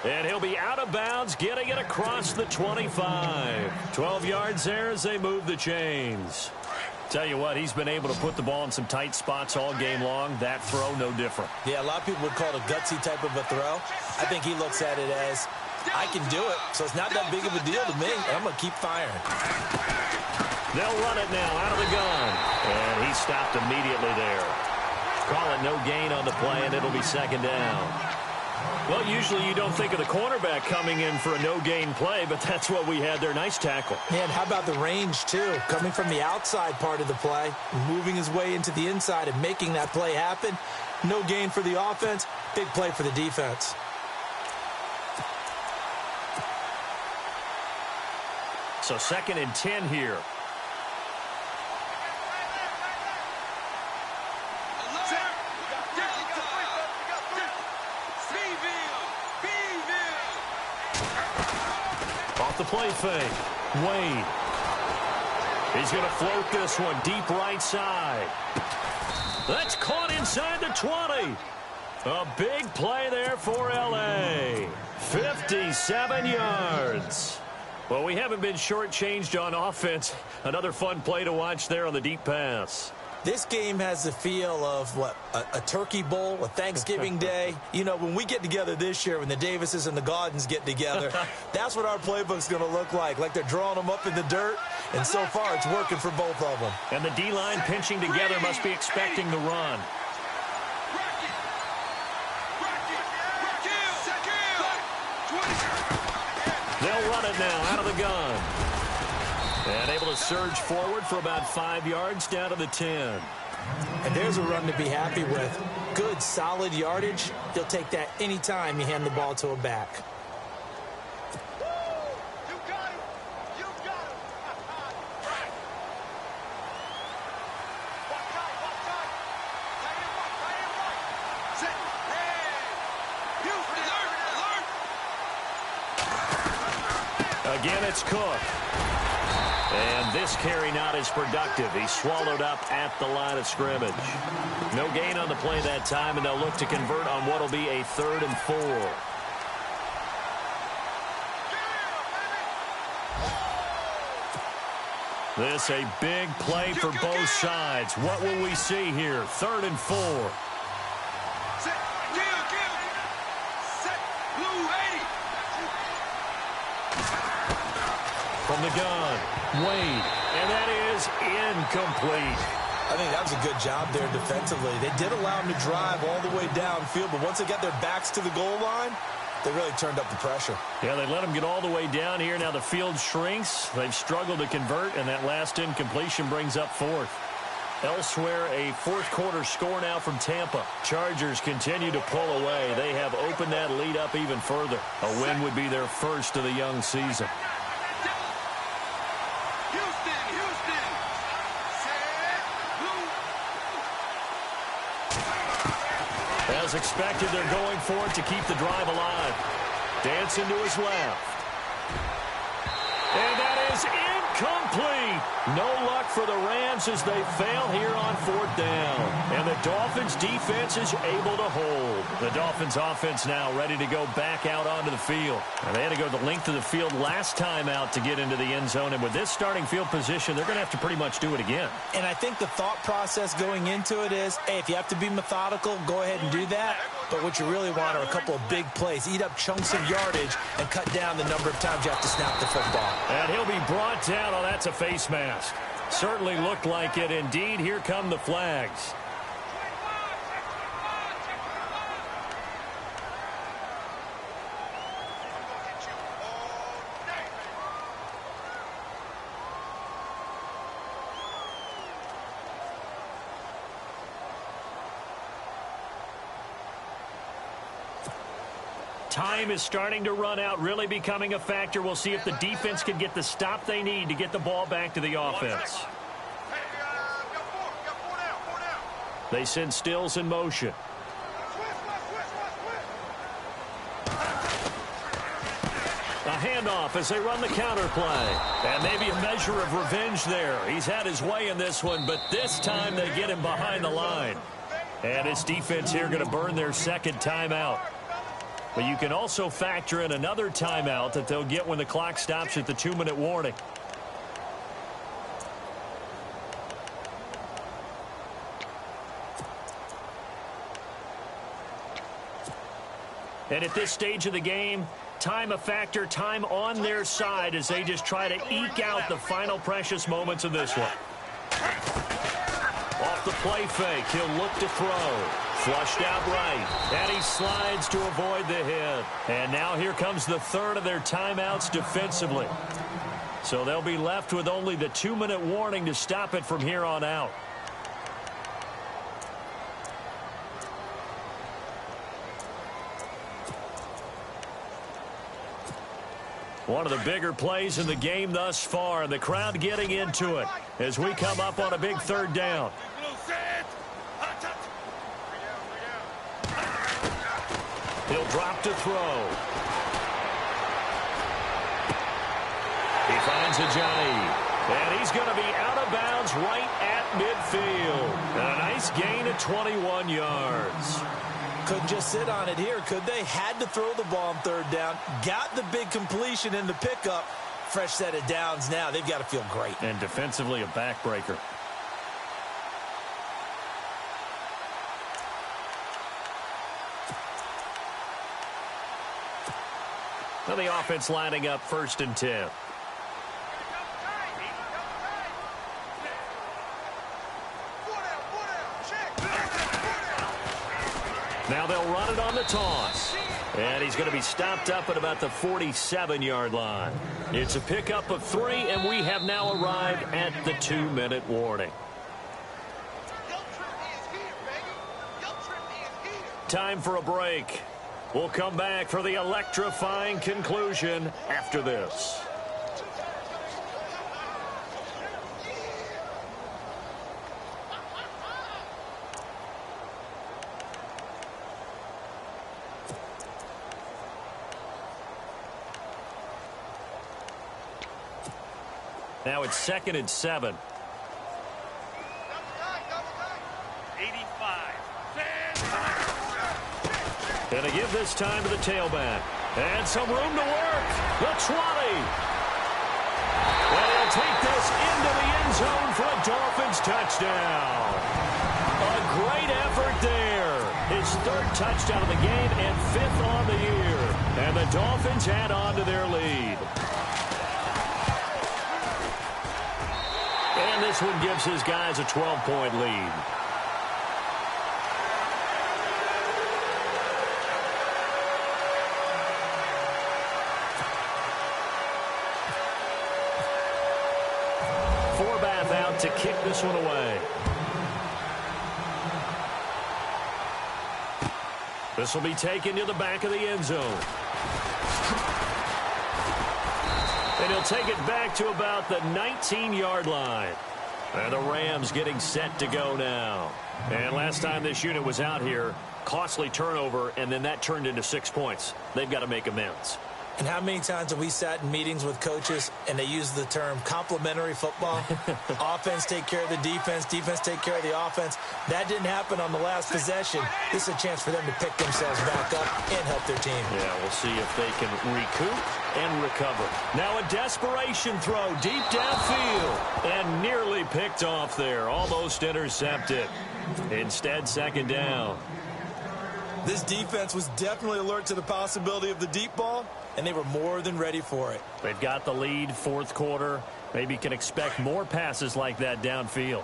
And he'll be out of bounds, getting it across the 25. 12 yards there as they move the chains. Tell you what, he's been able to put the ball in some tight spots all game long. That throw, no different. Yeah, a lot of people would call it a gutsy type of a throw. I think he looks at it as, I can do it, so it's not that big of a deal to me. I'm going to keep firing. They'll run it now out of the gun. And he stopped immediately there. Call it no gain on the play, and it'll be second down. Well, usually you don't think of the cornerback coming in for a no-gain play, but that's what we had there. Nice tackle. Man, how about the range, too? Coming from the outside part of the play, moving his way into the inside and making that play happen. No gain for the offense, big play for the defense. So second and 10 here. Off the play fake. Wade. He's going to float this one deep right side. That's caught inside the 20. A big play there for L.A. 57 yards. Well, we haven't been shortchanged on offense. Another fun play to watch there on the deep pass. This game has the feel of, what, a turkey bowl, a Thanksgiving day. You know, when we get together this year, when the Davises and the Gaudens get together, that's what our playbook's going to look like they're drawing them up in the dirt. And so far, it's working for both of them. And the D-line pinching together must be expecting the run. They'll run it now out of the gun. And able to surge forward for about 5 yards down to the 10. And there's a run to be happy with. Good, solid yardage. You'll take that anytime you hand the ball to a back. You got it, Set. Hey! Houston, alert! Again, it's Cook. And this carry not as productive. He's swallowed up at the line of scrimmage. No gain on the play that time, and they'll look to convert on what will be a 3rd and 4. This a big play for both sides. What will we see here? 3rd and 4. Set. Kill. Set. Blue 80. From the gun, Wade, and that is incomplete. I think that was a good job there defensively. They did allow him to drive all the way downfield, but once they got their backs to the goal line, they really turned up the pressure. Yeah, they let him get all the way down here. Now the field shrinks. They've struggled to convert, and that last incompletion brings up 4th. Elsewhere, a 4th quarter score now from Tampa. Chargers continue to pull away. They have opened that lead up even further. A win would be their first of the young season. As expected, they're going for it to keep the drive alive. Dancing to his left. And that is incomplete. No luck for the Rams as they fail here on 4th down. And the Dolphins defense is able to hold. The Dolphins offense now ready to go back out onto the field. And they had to go the length of the field last time out to get into the end zone. And with this starting field position, they're going to have to pretty much do it again. And I think the thought process going into it is, hey, if you have to be methodical, go ahead and do that. But what you really want are a couple of big plays. Eat up chunks of yardage and cut down the number of times you have to snap the football. And he'll be brought down. Oh, that's a face mask. Certainly looked like it. Indeed, here come the flags. Time is starting to run out, really becoming a factor. We'll see if the defense can get the stop they need to get the ball back to the offense. They send Stills in motion. A handoff as they run the counter play. And maybe a measure of revenge there. He's had his way in this one, but this time they get him behind the line. And his defense here going to burn their 2nd timeout. But you can also factor in another timeout that they'll get when the clock stops at the 2-minute warning. And at this stage of the game, time a factor, time on their side as they just try to eke out the final precious moments of this one. Off the play fake, he'll look to throw. Flushed out right, and he slides to avoid the hit. And now here comes the 3rd of their timeouts defensively. So they'll be left with only the 2-minute warning to stop it from here on out. One of the bigger plays in the game thus far, and the crowd getting into it as we come up on a big 3rd down. He'll drop to throw. He finds Ajayi. And he's going to be out of bounds right at midfield. And a nice gain of 21 yards. Couldn't just sit on it here, could they? Had to throw the ball on 3rd down. Got the big completion in the pickup. Fresh set of downs now. They've got to feel great. And defensively a backbreaker. Now the offense lining up 1st and 10. Now they'll run it on the toss. And he's going to be stopped up at about the 47-yard line. It's a pickup of 3, and we have now arrived at the 2-minute warning. Time for a break. We'll come back for the electrifying conclusion after this. Now it's 2nd and 7. 85. Going to give this time to the tailback. And some room to work. The 20. And he'll take this into the end zone for a Dolphins touchdown. A great effort there. His 3rd touchdown of the game and 5th on the year. And the Dolphins add on to their lead. And this one gives his guys a 12-point lead. Forbath out to kick this one away. This will be taken to the back of the end zone. And he'll take it back to about the 19-yard line. And the Rams getting set to go now. And last time this unit was out here, costly turnover, and then that turned into 6 points. They've got to make amends. And how many times have we sat in meetings with coaches and they use the term complementary football? Offense take care of the defense, defense take care of the offense. That didn't happen on the last possession. This is a chance for them to pick themselves back up and help their team. Yeah, we'll see if they can recoup and recover. Now a desperation throw deep downfield and nearly picked off there. Almost intercepted. Instead, 2nd down. This defense was definitely alert to the possibility of the deep ball, and they were more than ready for it. They've got the lead, 4th quarter. Maybe can expect more passes like that downfield.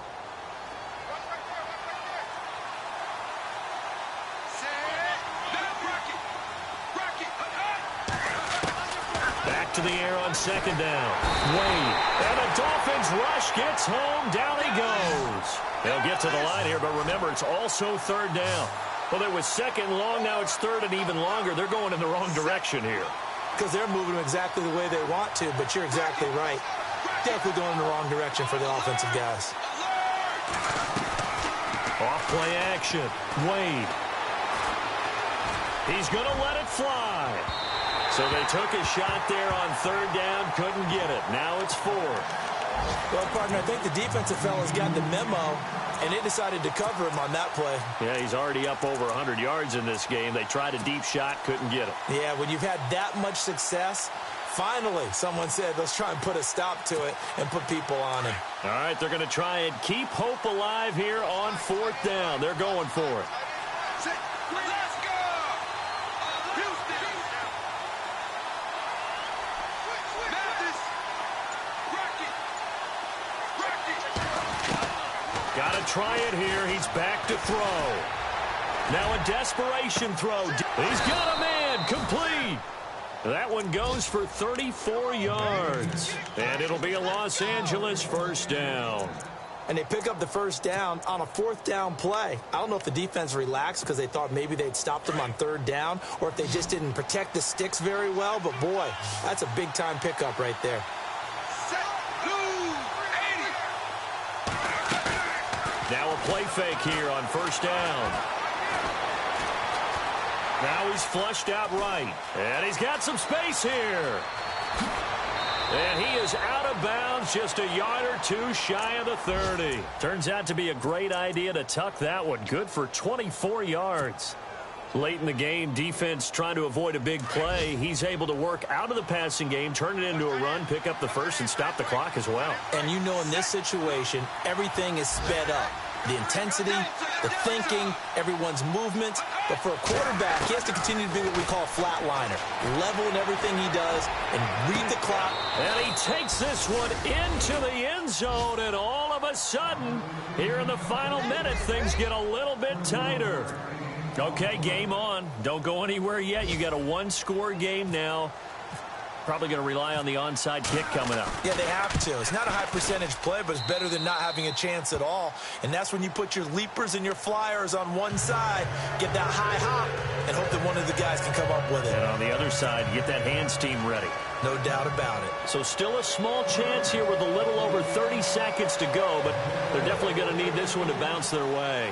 Back to the air on 2nd down. Wade. And the Dolphins rush gets home. Down he goes. They'll get to the line here, but remember, it's also 3rd down. Well, it was 2nd long. Now it's 3rd and even longer. They're going in the wrong direction here. Because they're moving exactly the way they want to, but you're exactly right. Definitely going in the wrong direction for the offensive guys. Off play action. Wade. He's going to let it fly. So they took a shot there on 3rd down, couldn't get it. Now it's 4th. Well, partner, I think the defensive fellas got the memo, and they decided to cover him on that play. Yeah, he's already up over 100 yards in this game. They tried a deep shot, couldn't get it. Yeah, when you've had that much success, finally someone said, let's try and put a stop to it and put people on him. All right, they're going to try and keep hope alive here on 4th down. They're going for it. Let's go! Houston! Got to try it here. He's back to throw. Now a desperation throw. He's got a man. Complete. That one goes for 34 yards. And it'll be a Los Angeles 1st down. And they pick up the 1st down on a 4th down play. I don't know if the defense relaxed because they thought maybe they'd stopped them on 3rd down or if they just didn't protect the sticks very well. But, boy, that's a big-time pickup right there. Now a play fake here on 1st down. Now he's flushed out right. And he's got some space here. And he is out of bounds, just a yard or two shy of the 30. Turns out to be a great idea to tuck that one. Good for 24 yards. Late in the game, defense trying to avoid a big play. He's able to work out of the passing game, turn it into a run, pick up the 1st, and stop the clock as well. And you know in this situation, everything is sped up. The intensity, the thinking, everyone's movement. But for a quarterback, he has to continue to be what we call a flatliner. Level in everything he does and read the clock. And he takes this one into the end zone, and all of a sudden, here in the final minute, things get a little bit tighter. Okay, game on. Don't go anywhere yet. You got a 1-score game now. Probably going to rely on the onside kick coming up. Yeah, they have to. It's not a high percentage play, but it's better than not having a chance at all. And that's when you put your leapers and your flyers on one side, get that high hop, and hope that one of the guys can come up with it. And on the other side, get that hands team ready. No doubt about it. So still a small chance here with a little over 30 seconds to go, but they're definitely going to need this one to bounce their way.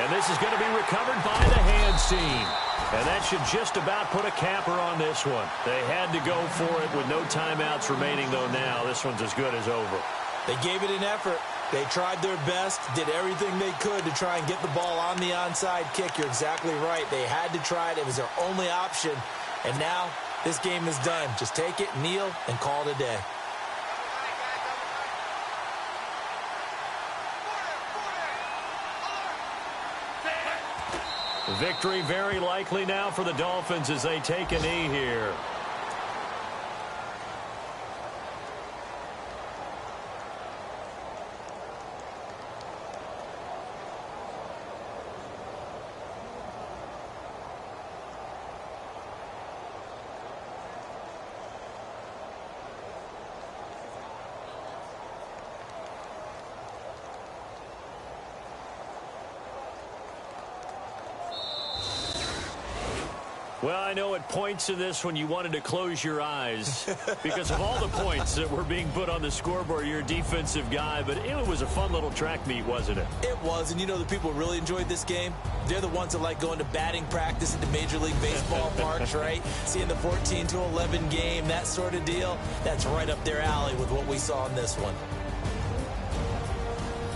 And this is going to be recovered by the hands team. And that should just about put a capper on this one. They had to go for it with no timeouts remaining, though now. This one's as good as over. They gave it an effort. They tried their best, did everything they could to try and get the ball on the onside kick. You're exactly right. They had to try it. It was their only option. And now this game is done. Just take it, kneel, and call it a day. Victory very likely now for the Dolphins as they take a knee here. Well, I know at points in this one you wanted to close your eyes because of all the points that were being put on the scoreboard. You're a defensive guy, but it was a fun little track meet, wasn't it? It was, and you know the people who really enjoyed this game? They're the ones that like going to batting practice at the Major League Baseball parks, right? Seeing the 14-11 game, that sort of deal. That's right up their alley with what we saw in this one.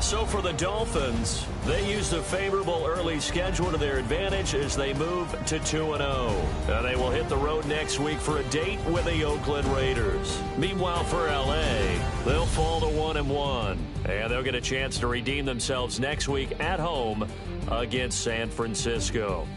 So for the Dolphins, they used a favorable early schedule to their advantage as they move to 2-0. Now they will hit the road next week for a date with the Oakland Raiders. Meanwhile, for L.A., they'll fall to 1-1, and they'll get a chance to redeem themselves next week at home against San Francisco.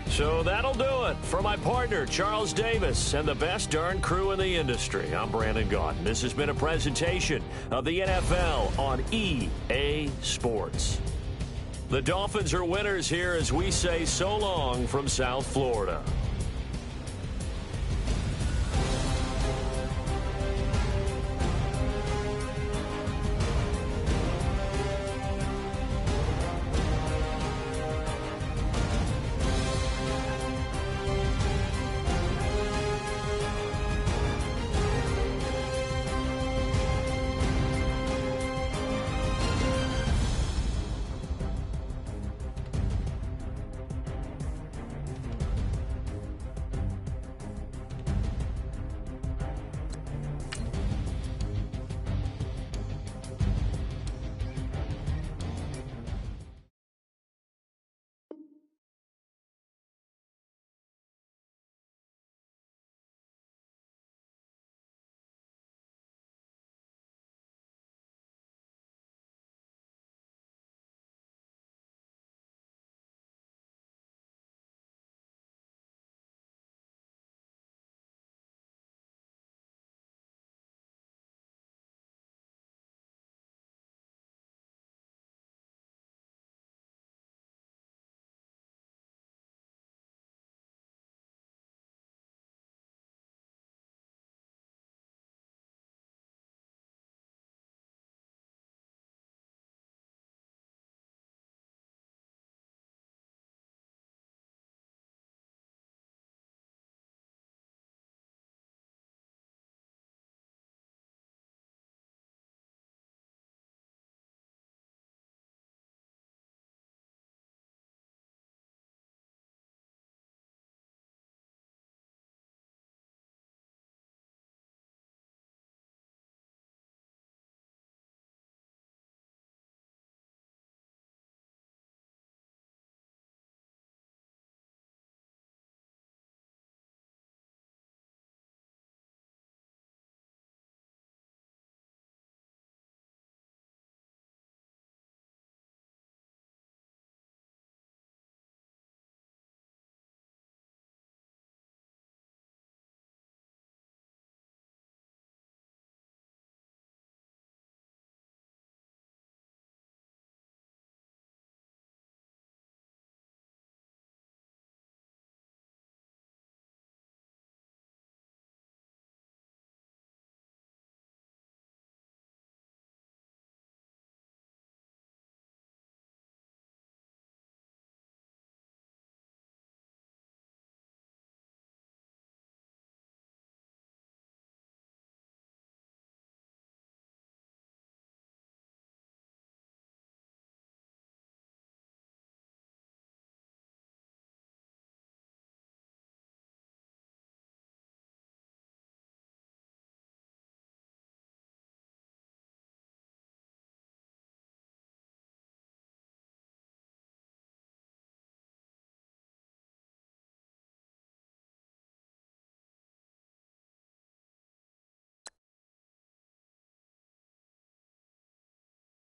So that'll do it. For my partner, Charles Davis, and the best darn crew in the industry, I'm Brandon Gaudin. This has been a presentation of the NFL on EA Sports. The Dolphins are winners here as we say so long from South Florida.